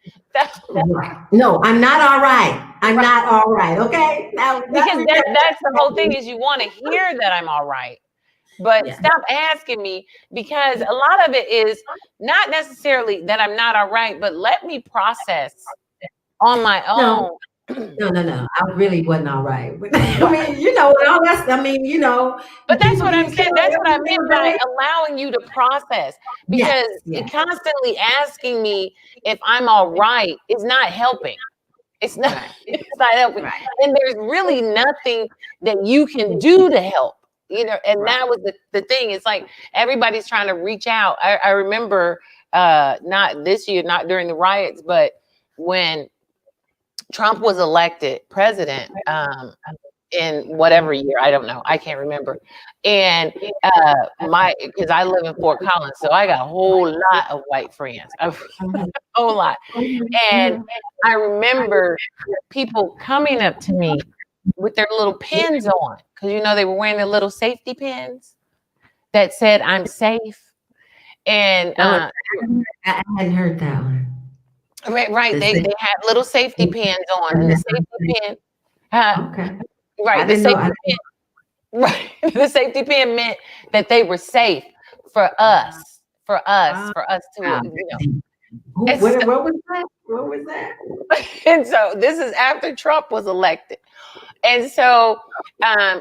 Speaker 3: Right. No, I'm not all right. I'm not all right. Okay. Now,
Speaker 1: because that's the whole thing, is you want to hear that I'm all right. But stop asking me, because a lot of it is not necessarily that I'm not all right, but let me process on my own.
Speaker 3: No. I really wasn't all right. I mean, all that. I mean,
Speaker 1: But that's what I'm saying. That's what I meant by allowing you to process, because constantly asking me if I'm all right is not helping. It's not. It's not helping. Right. And there's really nothing that you can do to help. And that was the thing. It's like everybody's trying to reach out. I remember not this year, not during the riots, but when Trump was elected president in whatever year, I don't know, I can't remember. And because I live in Fort Collins, so I got a whole lot of white friends, a whole lot. And I remember people coming up to me with their little pins on, because they were wearing their little safety pins that said "I'm safe." And
Speaker 3: I hadn't heard that one.
Speaker 1: Right. They had little safety pins on, and the safety pin.
Speaker 3: Okay.
Speaker 1: Right. The safety pin. Right. The safety pin meant that they were safe for us. For us to.
Speaker 3: What was that? What was that?
Speaker 1: And so this is after Trump was elected. And so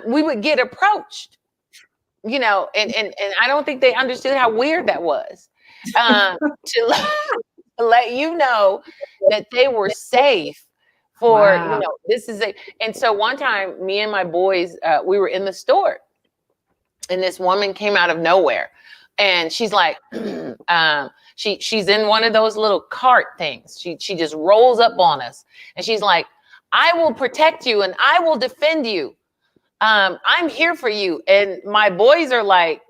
Speaker 1: we would get approached, and I don't think they understood how weird that was, to let you know that they were safe for, this is and so one time me and my boys, we were in the store, and this woman came out of nowhere, and she's like, she's in one of those little cart things. She just rolls up on us, and she's like, "I will protect you and I will defend you. I'm here for you." And my boys are like,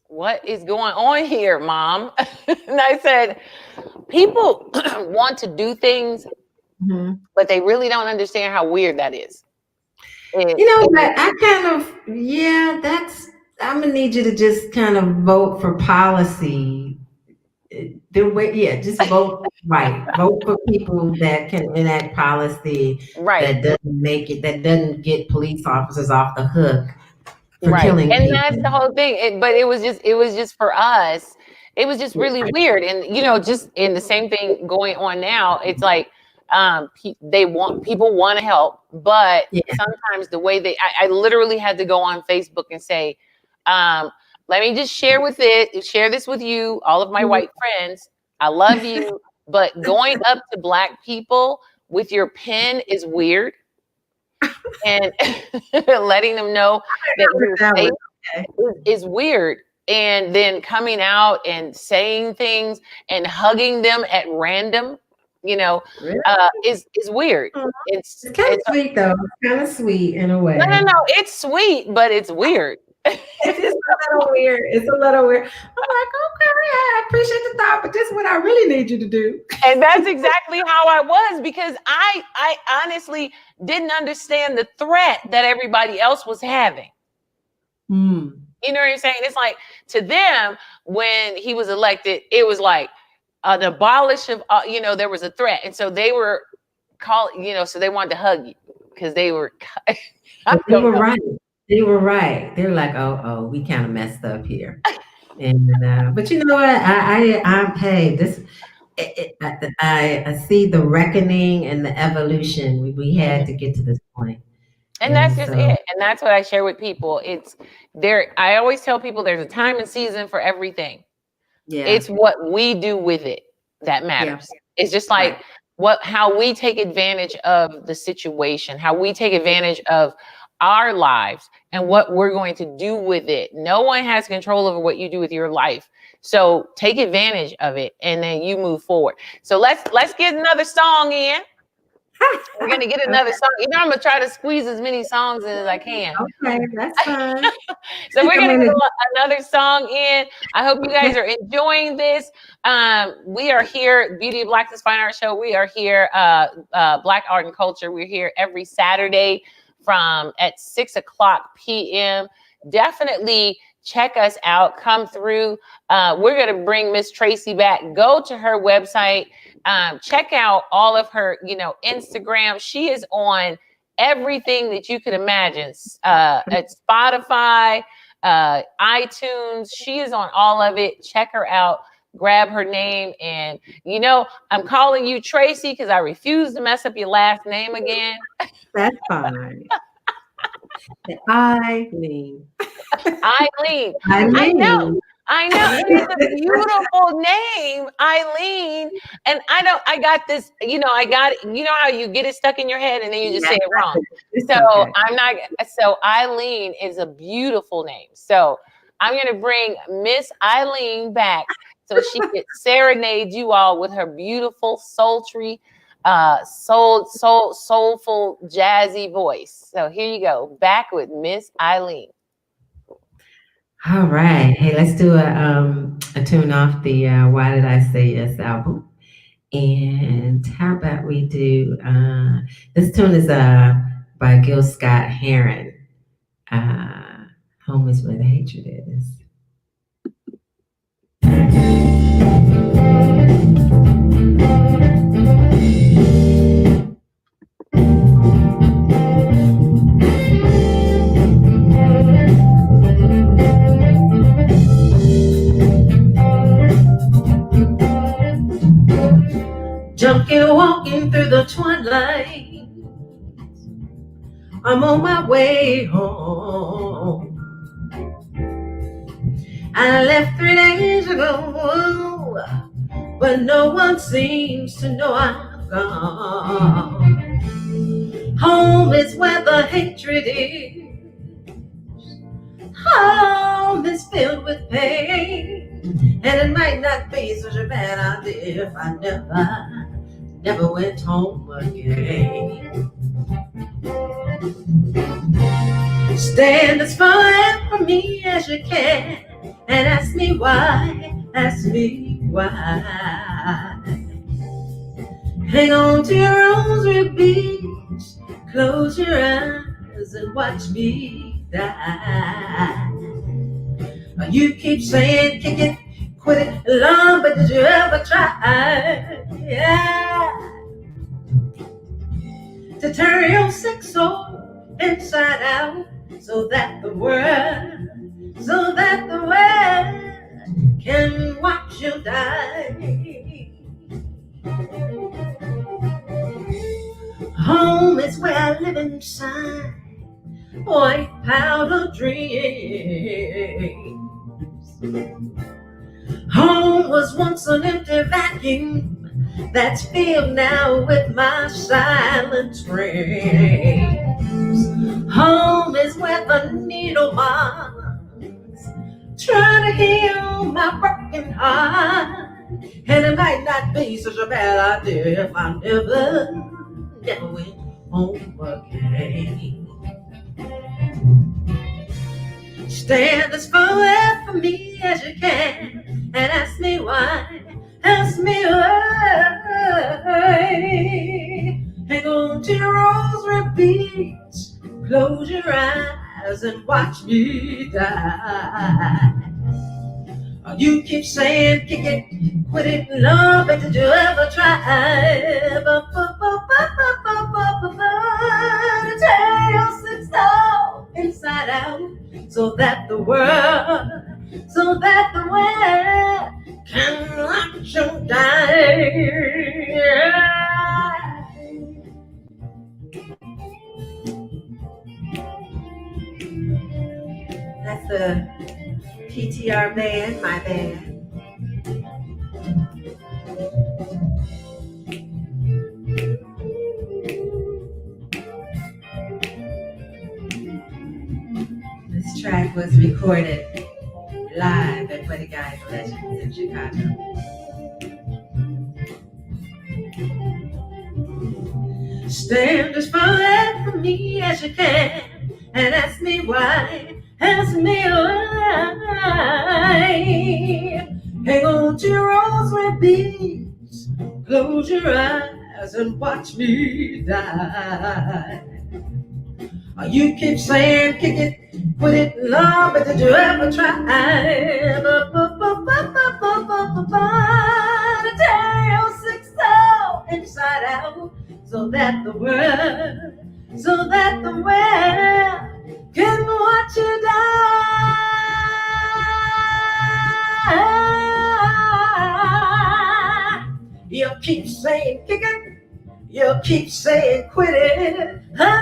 Speaker 1: "What is going on here, Mom?" And I said, people want to do things, but they really don't understand how weird that is.
Speaker 3: But I kind of, I'm going to need you to just kind of vote for policy. Just vote right. Vote for people that can enact policy that doesn't get police officers off the hook for killing people.
Speaker 1: And that's the whole thing. But it was just for us, it was just really weird. And just in the same thing going on now, it's like people want to help, but sometimes the way I literally had to go on Facebook and say, let me just share this with you, all of my white friends. I love you, but going up to Black people with your pen is weird. And letting them know that you're safe is weird. And then coming out and saying things and hugging them at random, is weird. It's
Speaker 3: kind of sweet, though. It's kind of sweet in a way.
Speaker 1: No. It's sweet, but it's weird.
Speaker 3: It's just a little weird. It's a little weird. I'm like, okay, I appreciate the thought, but this is what I really need you to do.
Speaker 1: And that's exactly how I was, because I honestly didn't understand the threat that everybody else was having. You know what I'm saying? It's like, to them, when he was elected, it was like an abolish of, there was a threat. And so they were so they wanted to hug you because they were, I
Speaker 3: They
Speaker 1: don't
Speaker 3: were
Speaker 1: know.
Speaker 3: right. They were right. They're like, oh, we kind of messed up here. And but you know what? I'm hey, this I see the reckoning and the evolution. We had to get to this point.
Speaker 1: And that's
Speaker 3: And
Speaker 1: just it.
Speaker 3: so
Speaker 1: And that's what I share with people. It's there. I always tell people there's a time and season for everything.
Speaker 3: yeah,
Speaker 1: It's what we do with it that
Speaker 3: yeah,
Speaker 1: matters. It's just like
Speaker 3: right.
Speaker 1: how we take advantage of the situation, how we take advantage of our lives and what we're going to do with it. No one has control over what you do with your life. So take advantage of it and then you move forward. So let's get another song in. We're gonna get another song. I'm gonna try to squeeze as many songs in as I can.
Speaker 3: Okay, that's fine.
Speaker 1: So we're
Speaker 3: I'm
Speaker 1: gonna
Speaker 3: gonna,
Speaker 1: get another song in. I hope you guys are enjoying this. We are here, Beauty of Blackness Fine Art Show. We are here, Black Art and Culture. We're here every Saturday at 6:00 p.m. Definitely check us out. Come through. We're gonna bring Miss Tracye back. Go to her website. Check out all of her, Instagram. She is on everything that you could imagine. At Spotify, iTunes. She is on all of it. Check her out. Grab her name. And, I'm calling you Tracye because I refuse to mess up your last name again.
Speaker 3: that's fine. Eileen.
Speaker 1: Eileen.
Speaker 3: Eileen.
Speaker 1: I know. It is a beautiful name, Eileen. And I got this, I got it. You know how you get it stuck in your head and then you just say it wrong.
Speaker 3: It's
Speaker 1: So
Speaker 3: okay.
Speaker 1: so Eileen is a beautiful name. So I'm going to bring Miss Eileen back so she can serenade you all with her beautiful, sultry, soulful, jazzy voice. So here you go. Back with Miss Eileen.
Speaker 3: All right. Hey, let's do a tune off the Why Did I Say Yes album. And how about we do this tune is by Gil Scott Heron. Home is where the hatred is. Junkie walking through the twilight. I'm on my way home. I left 3 days ago, but no one seems to know I'm gone. Home is where the hatred is. Home is filled with pain, and it might not be such a bad idea if I never went home again. Stand as far from me as you can and ask me why, Hang on to your rosary beach, close your eyes and watch me die. You keep saying kick it, quit it, long, but did you ever try? To turn your sick soul inside out so that the world can watch you die. Home is where I live inside white powder dreams. Home was once an empty vacuum that's filled now with my silent screams. Home is where the needle marks trying to heal my broken heart. And it might not be such a bad idea if I never went home again. Stand as far away from me as you can and ask me why. Hang on to your rosary beach, close your eyes eyes and watch me die. You keep saying, kick it, quit it, love it, did you ever try? To turn your six out inside out, so that the world can watch you die. That's the PTR band, my band. This track was recorded live at Buddy Guy's Legends in Chicago. Stand as far away from me as you can and ask me why. Ask me why. Hang on to your rosary beads, close your eyes and watch me die. You keep saying, kick it, quit it, love, but did you ever try? To tear your six out inside out, so that the world can watch you die. You keep saying, kick it. You keep saying, quit it. Yeah.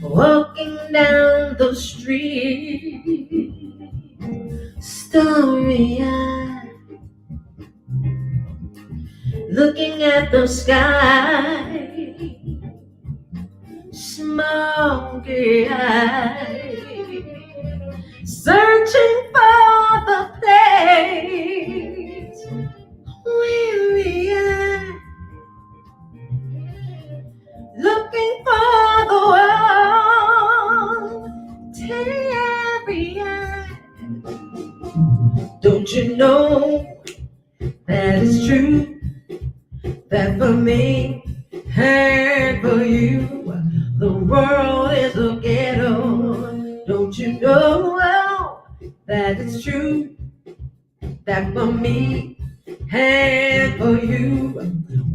Speaker 3: Walking down the street, starry-eyed, looking at the sky, smoky-eyed, searching for the place, weary-eyed, looking for the world, teary-eyed. Don't you know that it's true, that for me and for you, the world is a ghetto. Don't you know that it's true, that for me and for you,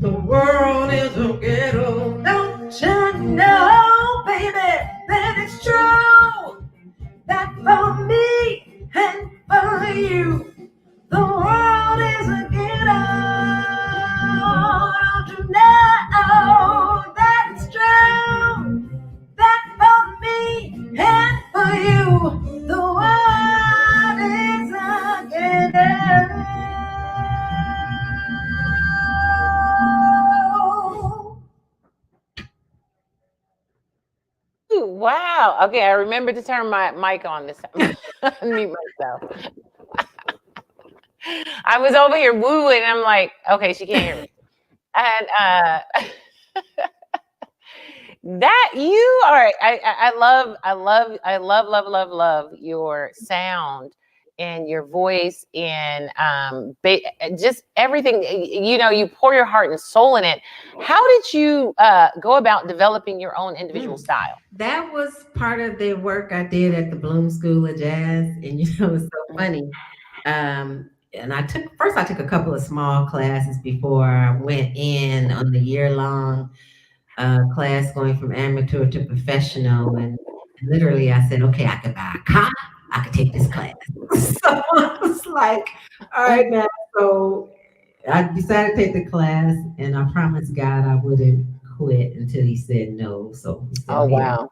Speaker 3: the world is a ghetto. Don't you know, baby, that it's true, that for me and for you, the world is a ghetto. Don't you know that it's true, that for me and for you, the world is a ghetto.
Speaker 1: Ooh, wow. Okay, I remember to turn my mic on this time. Mute myself. I was over here wooing, and I'm like, okay, she can't hear me. And that you are, I love your sound and your voice and just everything. You know, you pour your heart and soul in it. How did you go about developing your own individual style?
Speaker 3: That was part of the work I did at the Bloom School of Jazz, and you know, it's so funny. And I took a couple of small classes before I went in on the year-long class going from amateur to professional. And literally I said, okay, I could buy a car, I could take this class. So I was like, all right now. So I decided to take the class, and I promised God I wouldn't quit until he said no. So we still here.
Speaker 1: Wow.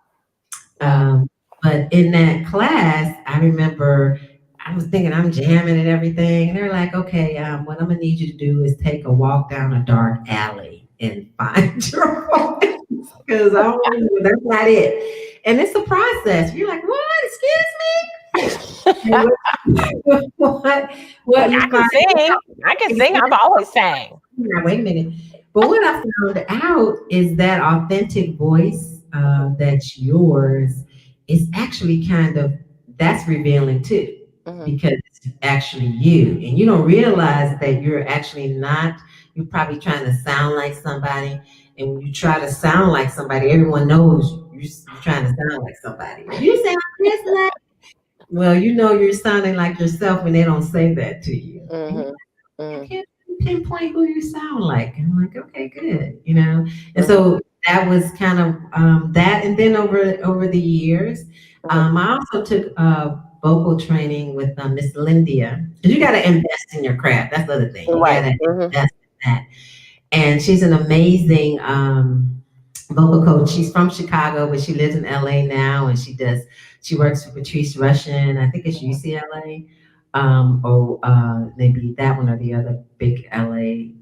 Speaker 3: But in that class, I remember I was thinking I'm jamming and everything. And they're like, okay, what I'm gonna need you to do is take a walk down a dark alley and find your voice. Because that's not it. And it's a process. You're like, what? Excuse me? And what
Speaker 1: Look, I
Speaker 3: you
Speaker 1: can
Speaker 3: find
Speaker 1: sing.
Speaker 3: out,
Speaker 1: I can sing. I've always sang.
Speaker 3: now, wait a minute. But what I found out is that authentic voice that's yours is actually kind of that's revealing too,
Speaker 1: Hmm.
Speaker 3: because it's actually you, and you don't realize that you're actually not. You're probably trying to sound like somebody, and when you try to sound like somebody, everyone knows you're trying to sound like somebody. You sound just like. Well, you know you're sounding like yourself when they don't say that to you.
Speaker 1: Hmm.
Speaker 3: I
Speaker 1: Hmm.
Speaker 3: can't pinpoint who you sound like. And I'm like, okay, good, you know. And
Speaker 1: Hmm.
Speaker 3: so that was kind of that. And then over the years,
Speaker 1: Hmm.
Speaker 3: I also took vocal training with Miss Lindia. Because you got to invest in your craft. That's the other thing. You got
Speaker 1: Right.
Speaker 3: to
Speaker 1: Hmm.
Speaker 3: invest in that. And she's an amazing vocal coach. She's from Chicago, but she lives in LA now, and she works for Patrice Rushen. I think it's UCLA, or maybe that one or the other big LA,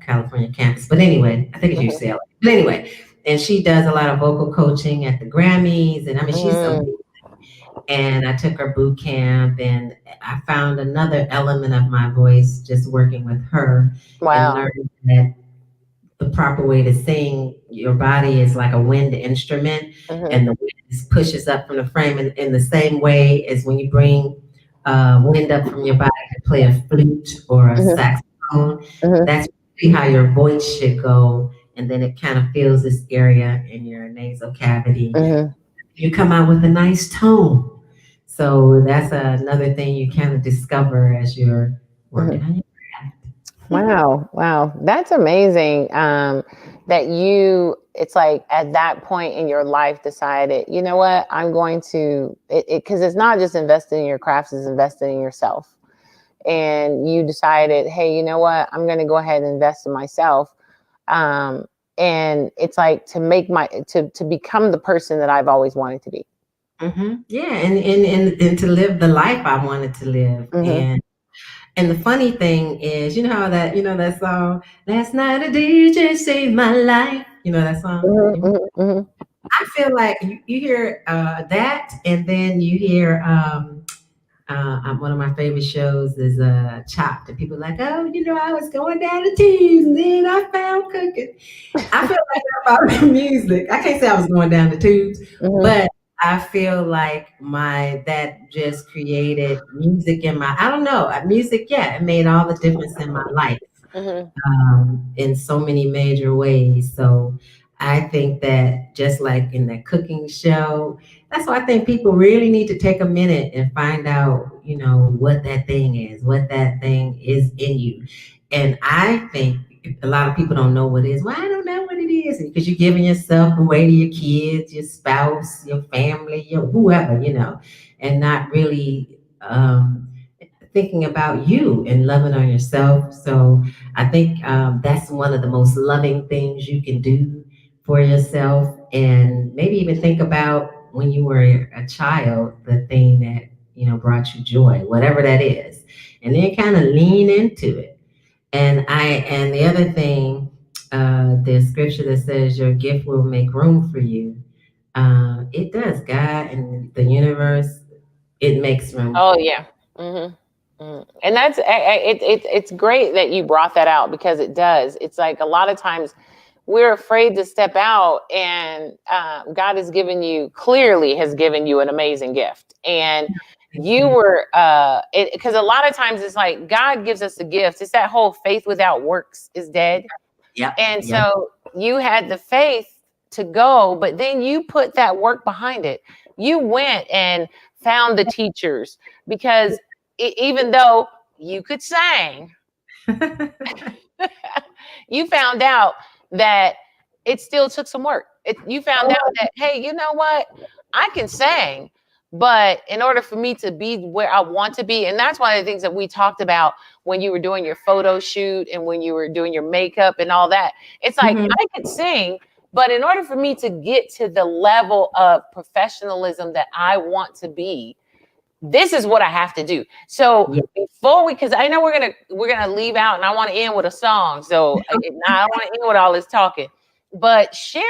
Speaker 3: California campus. But anyway, I think it's
Speaker 1: Hmm.
Speaker 3: UCLA. But anyway, and she does a lot of vocal coaching at the Grammys, and I mean she's
Speaker 1: Hmm.
Speaker 3: amazing. And I took her boot camp, and I found another element of my voice just working with her and
Speaker 1: Wow.
Speaker 3: learning that the proper way to sing. Your body is like a wind instrument,
Speaker 1: Hmm.
Speaker 3: and the wind pushes up from the frame in the same way as when you bring wind up from your body to play a flute or a
Speaker 1: Hmm.
Speaker 3: saxophone.
Speaker 1: Hmm.
Speaker 3: That's really how your voice should go, and then it kind of fills this area in your nasal cavity.
Speaker 1: Hmm.
Speaker 3: You come out with a nice tone. So that's another thing you kind of discover as you're
Speaker 1: Hmm.
Speaker 3: working on your craft.
Speaker 1: Wow. Wow. That's amazing. That it's like at that point in your life decided, you know what, I'm going to, because it's not just investing in your craft, it's investing in yourself. And you decided, hey, you know what, I'm going to go ahead and invest in myself. Um, and it's like to become the person that I've always wanted to be.
Speaker 3: Yeah, and to live the life I wanted to live.
Speaker 1: Hmm.
Speaker 3: And the funny thing is, you know how that you know that song, Last Night a DJ Saved My Life. You know that song?
Speaker 1: Hmm. Hmm. Hmm.
Speaker 3: I feel like you hear that, and then you hear one of my favorite shows is Chopped, and people are like, oh, you know, I was going down the tubes, and then I found cooking. I feel like that about music. I can't say I was going down the tubes,
Speaker 1: Hmm.
Speaker 3: but I feel like that just created music in my. I don't know, music. Yeah, it made all the difference in my life
Speaker 1: Hmm.
Speaker 3: in so many major ways. So I think that just like in that cooking show, that's why I think people really need to take a minute and find out, you know, what that thing is in you. And I think a lot of people don't know what it is. Well, I don't know what it is because you're giving yourself away to your kids, your spouse, your family, your whoever, you know, and not really thinking about you and loving on yourself. So I think that's one of the most loving things you can do for yourself. And maybe even think about when you were a child, the thing that, you know, brought you joy, whatever that is. And then kind of lean into it. And the other thing, the scripture that says your gift will make room for you. It does. God and the universe, it makes room
Speaker 1: Oh
Speaker 3: for you.
Speaker 1: yeah. Hmm. Hmm. And that's it's great that you brought that out because it does. It's like a lot of times we're afraid to step out, and God has given you an amazing gift, and you were because a lot of times it's like God gives us the gifts. It's that whole faith without works is dead,
Speaker 3: Yep.
Speaker 1: and
Speaker 3: Yep.
Speaker 1: so you had the faith to go, but then you put that work behind it. You went and found the teachers because even though you could sing, you found out that it still took some work. You found out that, hey, you know what? I can sing, but in order for me to be where I want to be, and that's one of the things that we talked about when you were doing your photo shoot and when you were doing your makeup and all that. It's like
Speaker 3: Mhm.
Speaker 1: I could sing, but in order for me to get to the level of professionalism that I want to be, this is what I have to do. So
Speaker 3: Yeah.
Speaker 1: before because I know we're gonna leave out, and I want to end with a song. So I don't want to end with all this talking. But share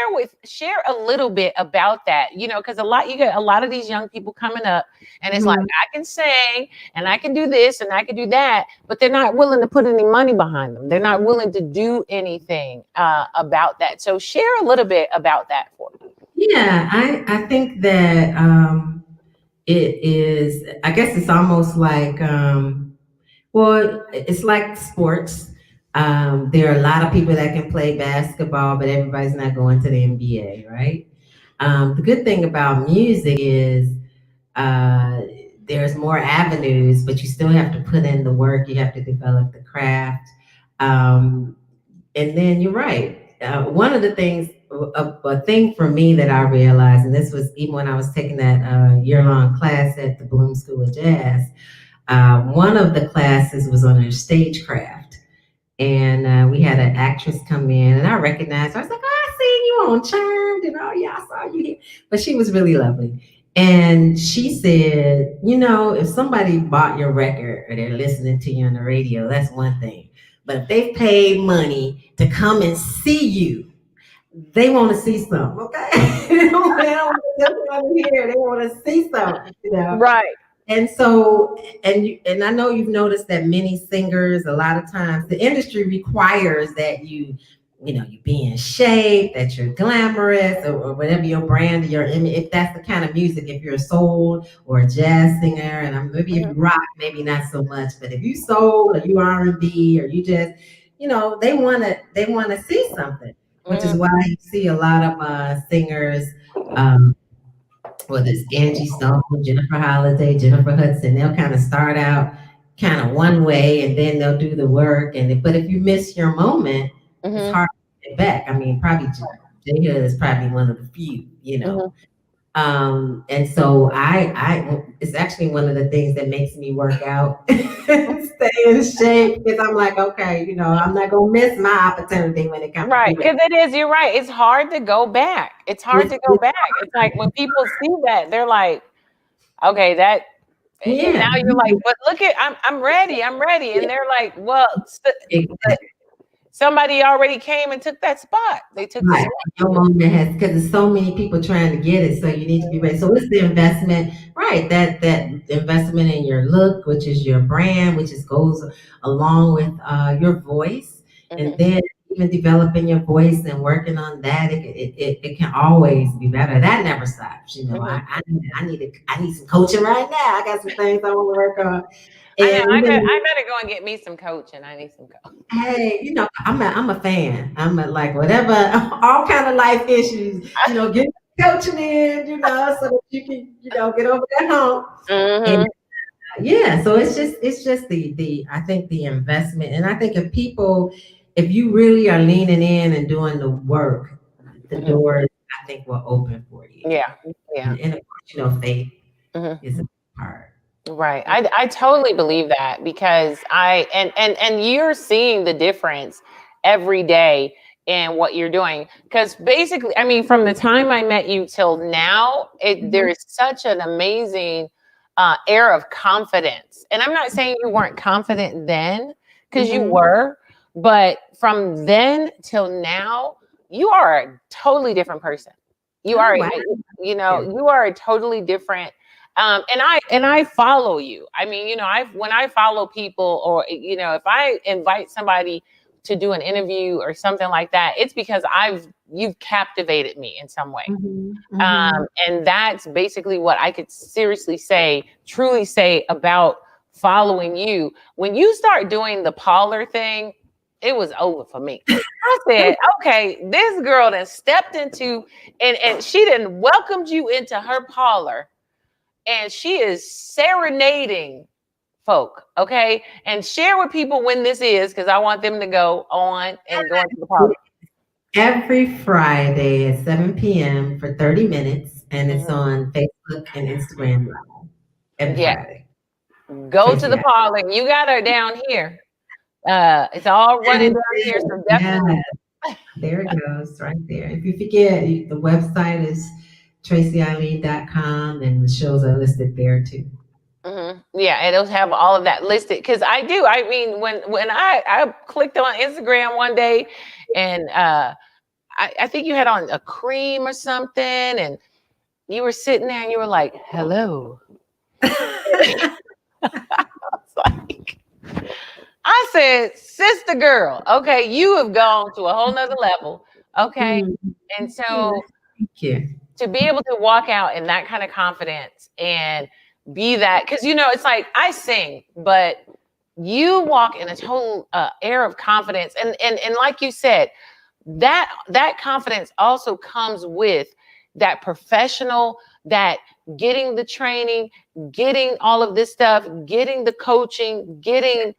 Speaker 1: a little bit about that, because you get a lot of these young people coming up, and it's like, I can sing and I can do this and I can do that, but they're not willing to put any money behind them. They're not willing to do anything about that. So share a little bit about that for me.
Speaker 3: Yeah, I think that it is, I guess it's almost like, well, it's like sports. There are a lot of people that can play basketball, but everybody's not going to the NBA, right? The good thing about music is there's more avenues, but you still have to put in the work. You have to develop the craft. And then you're right. One of the things, a thing for me that I realized, and this was even when I was taking that year-long class at the Bloom School of Jazz, one of the classes was on her stagecraft. And we had an actress come in, and I recognized her. I was like, oh, I seen you on Charmed, and oh, yeah, I saw you here. But she was really lovely. And she said, if somebody bought your record or they're listening to you on the radio, that's one thing. But if they paid money to come and see you, they want to see something, okay? They don't just want to hear. They want to see something,
Speaker 1: Right.
Speaker 3: And so, and I know you've noticed that many singers, a lot of times, the industry requires that you be in shape, that you're glamorous, or whatever your brand, your image. If that's the kind of music, if you're a soul or a jazz singer, and maybe if you rock, maybe not so much, but if you soul or you R&B or you just, they want to see something, which is why you see a lot of singers. Whether it's Angie Stone, Jennifer Holliday, Jennifer Hudson, they'll kind of start out kind of one way, and then they'll do the work. But if you miss your moment, it's hard to get back. I mean, probably J Hood is probably one of the few, And so I it's actually one of the things that makes me work out, stay in shape, because I'm like, okay, I'm not gonna miss my opportunity when it comes.
Speaker 1: Right, because you're right. It's hard to go back. It's hard to go back. It's like when people see that, they're like, okay, that. Yeah. And now you're like, but look at, I'm ready, and they're like, well, somebody already came and took that spot. They took the spot.
Speaker 3: Your moment has, because there's so many people trying to get it, so you need to be ready. So it's the investment, right? That investment in your look, which is your brand, which goes along with your voice, and then even developing your voice and working on that, it can always be better. That never stops. I need some coaching right now. I got some things I want to work on.
Speaker 1: And I better go and get me some coaching. I need some coaching.
Speaker 3: Hey, I'm a fan. I'm like whatever, all kind of life issues. Get coaching in, so that you can, get over that hump. And, so it's just the I think the investment, and I think if you really are leaning in and doing the work, the doors I think will open for you.
Speaker 1: Yeah.
Speaker 3: And of course, faith is a part.
Speaker 1: Right. I totally believe that, because and you're seeing the difference every day in what you're doing. Because basically, I mean, from the time I met you till now, there is such an amazing air of confidence. And I'm not saying you weren't confident then, because you were, but from then till now, you are a totally different person. You are, you are a totally different. And I follow you. I mean, when I follow people, or, if I invite somebody to do an interview or something like that, it's because you've captivated me in some way. And that's basically what I could truly say about following you. When you start doing the parlor thing, it was over for me. I said, okay, this girl then stepped into, and she then welcomed you into her parlor. And she is serenading folk, okay? And share with people when this is, because I want them to go on and go into the party.
Speaker 3: Every Friday at 7 p.m. for 30 minutes, and it's on Facebook and Instagram Live. Every Friday.
Speaker 1: Go to the parlor. You got her down here. It's all running down here, so definitely.
Speaker 3: Yeah. There it goes, right there. If you forget, the website is TracyeEileen.com, and the shows are listed there too.
Speaker 1: Yeah, it'll have all of that listed because I do. I mean, when I clicked on Instagram one day, and I think you had on a cream or something, and you were sitting there and you were like, "Hello." I was like, I said, "Sister girl, okay, you have gone to a whole nother level, okay."
Speaker 3: Mm,
Speaker 1: And
Speaker 3: yeah,
Speaker 1: so
Speaker 3: thank you.
Speaker 1: to be able to walk out in that kind of confidence and be that, because it's like I sing, but you walk in a total air of confidence, and like you said, that confidence also comes with that professional, that getting the training, getting all of this stuff, getting the coaching, getting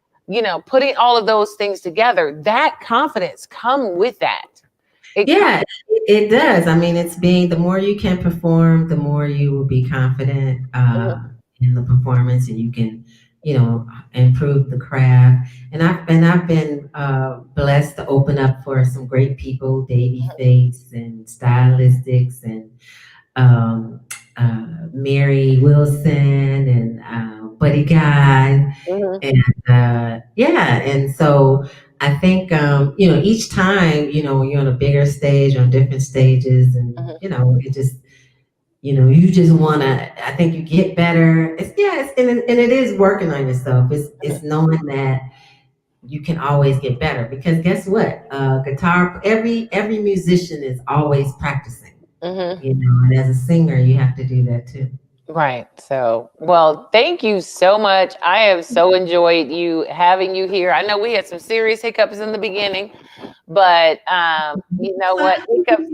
Speaker 1: putting all of those things together. That confidence come with that.
Speaker 3: Yeah, it does. I mean, it's being the more you can perform, the more you will be confident in the performance, and you can, improve the craft. And I've been blessed to open up for some great people, Davy Face and Stylistics and um, Mary Wilson and Buddy Guy,
Speaker 1: Mhm,
Speaker 3: and yeah, and so I think each time when you're on a bigger stage, on different stages, and
Speaker 1: mhm,
Speaker 3: it just you just want to. I think you get better. And it is working on yourself. It's knowing that you can always get better because guess what? Guitar. Every musician is always practicing.
Speaker 1: mhm.
Speaker 3: And as a singer, you have to do that too.
Speaker 1: Right. So, well, thank you so much. I have so enjoyed having you here. I know we had some serious hiccups in the beginning, but you know what? Hiccups.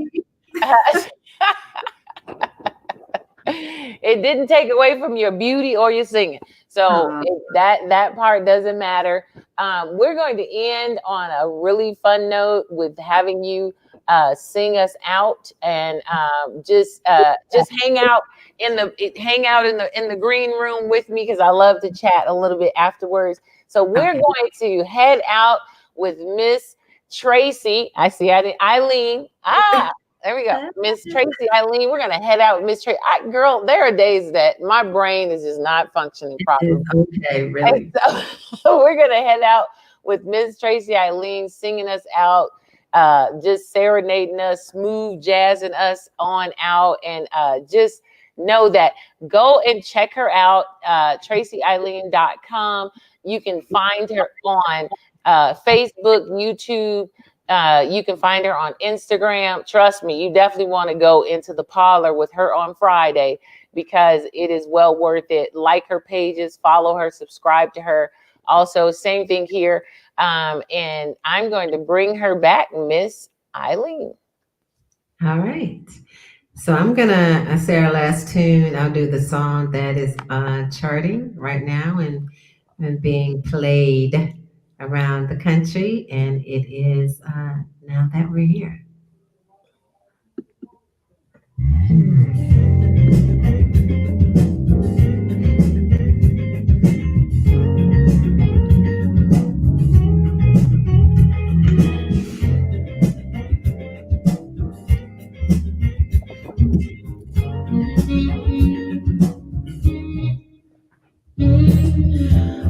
Speaker 1: It didn't take away from your beauty or your singing. So
Speaker 3: Uh,
Speaker 1: that part doesn't matter. We're going to end on a really fun note with having you sing us out, and just hang out in the green room with me because I love to chat a little bit afterwards. So we're
Speaker 3: okay.
Speaker 1: going to head out with Miss Tracye. I see Eileen. There we go. Miss Tracye Eileen. We're gonna head out with Miss Tracye. Girl, there are days that my brain is just not functioning properly.
Speaker 3: It's okay,
Speaker 1: And
Speaker 3: really.
Speaker 1: so we're gonna head out with Miss Tracye Eileen singing us out, just serenading us, smooth jazzing us on out, and just know that go and check her out, TracyeEileen.com. You can find her on Facebook, YouTube. You can find her on Instagram. Trust me, you definitely want to go into the parlor with her on Friday because it is well worth it. Like her pages, follow her, subscribe to her. Also, same thing here. And I'm going to bring her back, Miss Eileen.
Speaker 3: All right. So I'm gonna say our last tune. I'll do the song that is charting right now and being played around the country, and it is Now That We're Here.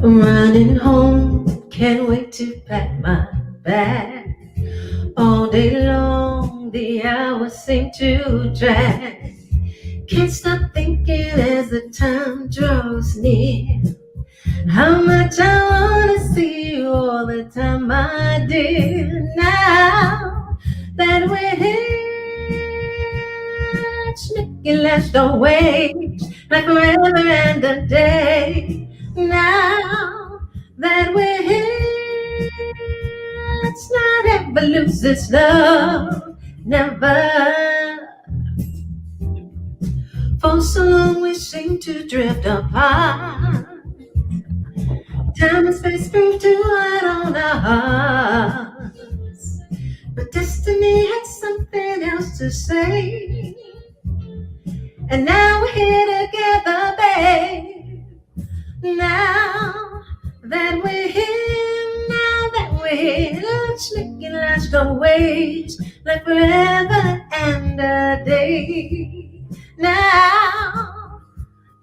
Speaker 3: Running home, can't wait to pack my bag. All day long, the hours seem to drag. Can't stop thinking as the time draws near. How much I wanna see you all the time, my dear. Now that we're here, let's make it last always, like forever and a day. Now that we're here, let's not ever lose this love, never. For so long we seem to drift apart. Time and space prove too hard on our hearts. But destiny had something else to say. And now we're here together, babe. Now that we're here, let's make it last always, like forever and a day. Now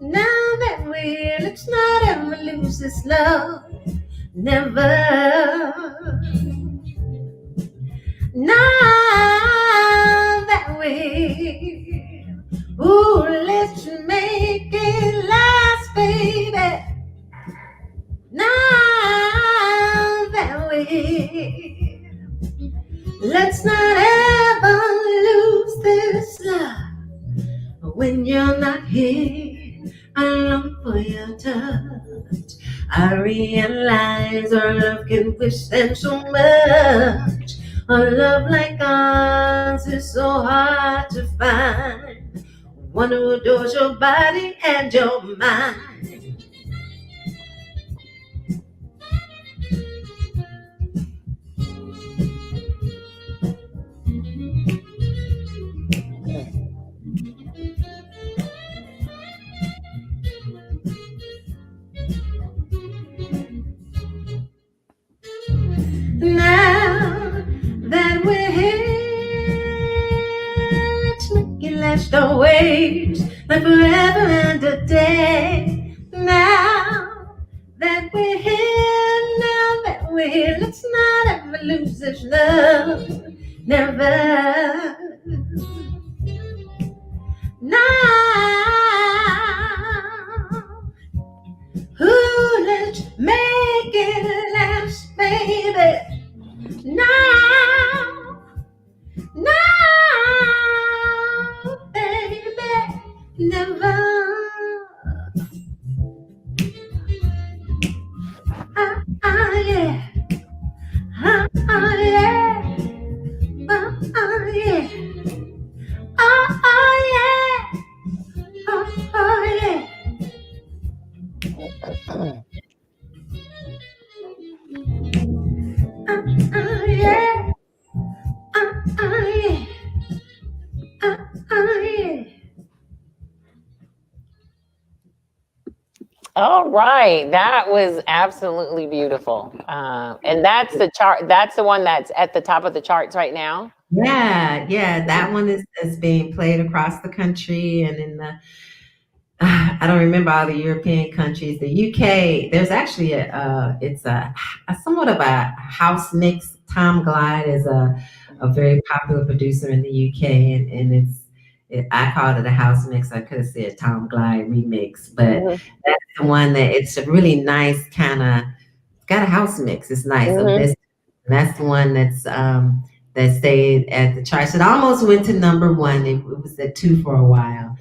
Speaker 3: that we're way. Let's not ever lose this love. Never. Not that way. Ooh, let's make it last, baby. Not that way. Let's not ever lose this love. When you're not here, I long for your touch. I realize our love can withstand so much. A love like ours is so hard to find. One who adores your body and your mind. Now that we're here, let's make it last always, like forever and a day. Now that we're here, now that we're here, let's not ever lose this love. Never. Now. Ooh, let's make it last, baby. Now, baby, never. Yeah. Yeah. Yeah. Yeah. Yeah. Yeah. Yeah.
Speaker 1: All right, that was absolutely beautiful. And that's the chart. That's the one that's at the top of the charts right now.
Speaker 3: Yeah, that one is being played across the country and in the I don't remember all the European countries. The UK, there's actually it's a somewhat of a house mix. Tom Glide is a very popular producer in the UK, and I called it a house mix. I could have said Tom Glide remix, but that's the one that it's a really nice kind of got a house mix. It's nice. So that's the one that's that stayed at the charts. It almost went to number one. It was at 2 for a while.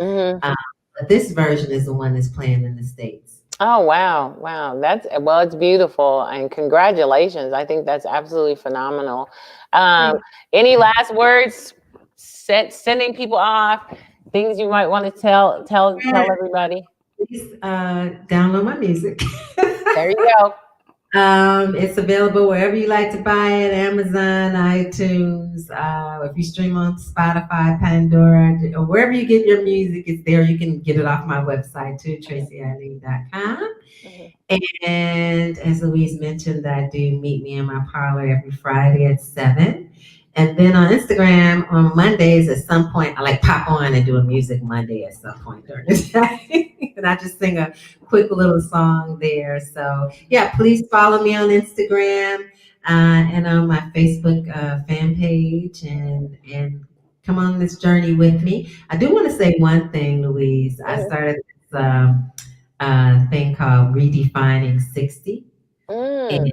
Speaker 3: But this version is the one that's playing in the States.
Speaker 1: Oh, wow. It's beautiful. And congratulations. I think that's absolutely phenomenal. Any last words, sending people off, things you might want to tell everybody?
Speaker 3: Please download my music.
Speaker 1: There you go.
Speaker 3: It's available wherever you like to buy it, Amazon, iTunes, if you stream on Spotify, Pandora, or wherever you get your music, it's there. You can get it off my website too, TracyeEileen.com. And as Louise mentioned, I do Meet Me in My Parlor every Friday at 7. And then on Instagram on Mondays at some point, I like pop on and do a Music Monday at some point during the day. And I just sing a quick little song there. So yeah, please follow me on Instagram and on my Facebook fan page and come on this journey with me. I do want to say one thing, Louise. I started this thing called Redefining 60. And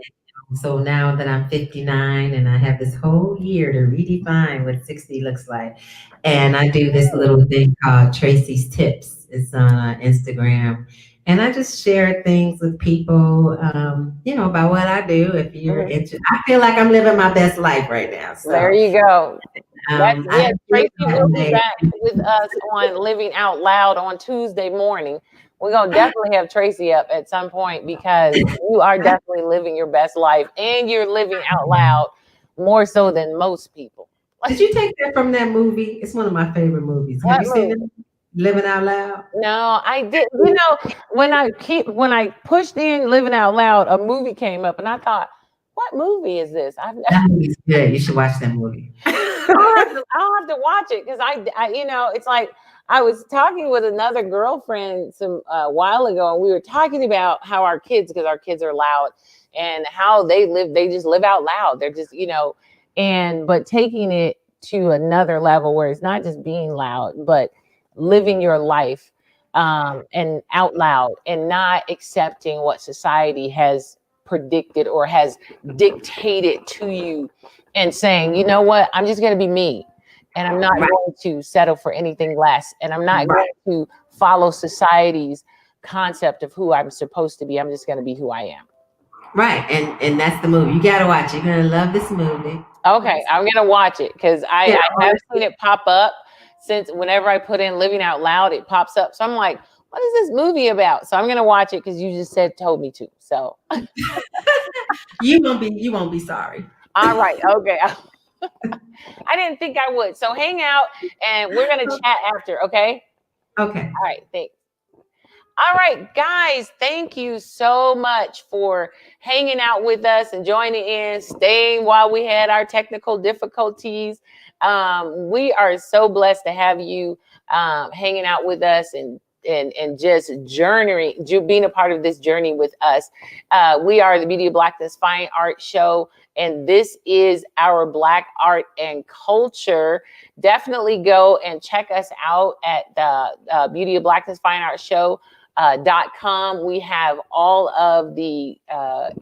Speaker 3: so now that I'm 59 and I have this whole year to redefine what 60 looks like. And I do this little thing called Tracye's Tips. It's on Instagram. And I just share things with people, about what I do. If you're interested, I feel like I'm living my best life right now. So
Speaker 1: there you go. Tracye will be back with us on Living Out Loud on Tuesday morning. We're going to definitely have Tracye up at some point because you are definitely living your best life and you're living out loud more so than most people.
Speaker 3: Did you take that from that movie? It's one of my favorite movies. Have you seen it? Living Out Loud?
Speaker 1: No, I didn't. When I pushed in Living Out Loud, a movie came up and I thought, what movie is this?
Speaker 3: That movie's good. You should watch that movie.
Speaker 1: I'll have to watch it because I it's like I was talking with another girlfriend some while ago, and we were talking about how our kids, because our kids are loud, and how they live. They just live out loud. They're just, but taking it to another level where it's not just being loud, but living your life and out loud, and not accepting what society has predicted or has dictated to you, and saying, you know what, I'm just going to be me. And I'm not going to settle for anything less. And I'm not going to follow society's concept of who I'm supposed to be. I'm just going to be who I am.
Speaker 3: Right. And that's the movie. You got to watch it. You're going to love this movie.
Speaker 1: Okay. I'm going to watch it because I have seen it pop up since whenever I put in Living Out Loud, it pops up. So I'm like, what is this movie about? So I'm going to watch it because you just told me to. So
Speaker 3: you won't be sorry.
Speaker 1: All right. Okay. I didn't think I would. So hang out and we're going to chat after. Okay.
Speaker 3: Okay.
Speaker 1: All right. Thanks. All right, guys, thank you so much for hanging out with us and joining in, staying while we had our technical difficulties. We are so blessed to have you hanging out with us and just journeying, being a part of this journey with us. We are the Beauty of Blackness Fine Art Show, and this is our Black art and culture. Definitely go and check us out at the Beauty of Blackness Fine Art Show. .com. We have all of the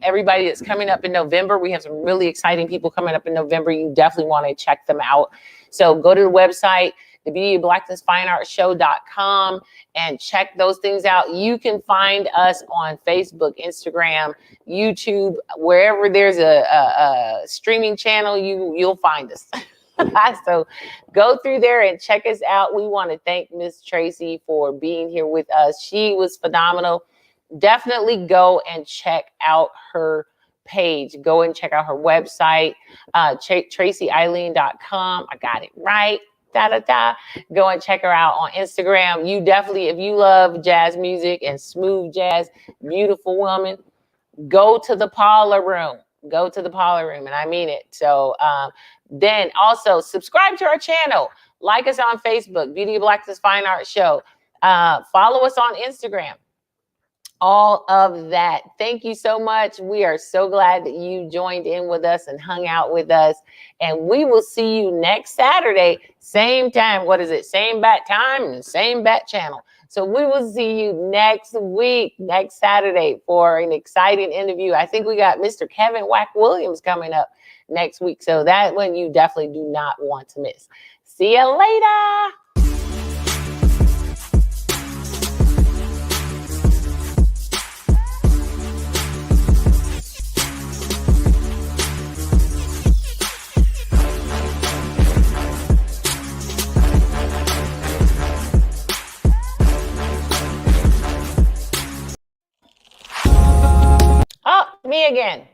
Speaker 1: everybody that's coming up in November. We have some really exciting people coming up in November. You definitely want to check them out. So go to the website, the Beauty of Blackness Fine Art Show.com, and check those things out. You can find us on Facebook, Instagram, YouTube, wherever there's a streaming channel, you'll find us. So go through there and check us out. We want to thank Miss Tracye for being here with us. She was phenomenal. Definitely go and check out her page. Go and check out her website, TracyeEileen.com. I got it right. Go and check her out on Instagram. You definitely, if you love jazz music and smooth jazz, beautiful woman, go to the parlor room. Go to the parlor room, and I mean it. So then also subscribe to our channel. Like us on Facebook, Beauty of Blackness Fine Art Show. Follow us on Instagram. All of that. Thank you so much. We are so glad that you joined in with us and hung out with us. And we will see you next Saturday, same time. What is it? Same bat time and same bat channel. So we will see you next week, next Saturday, for an exciting interview. I think we got Mr. Kevin Wack Williams coming up next week. So that one you definitely do not want to miss. See you later. Oh, me again.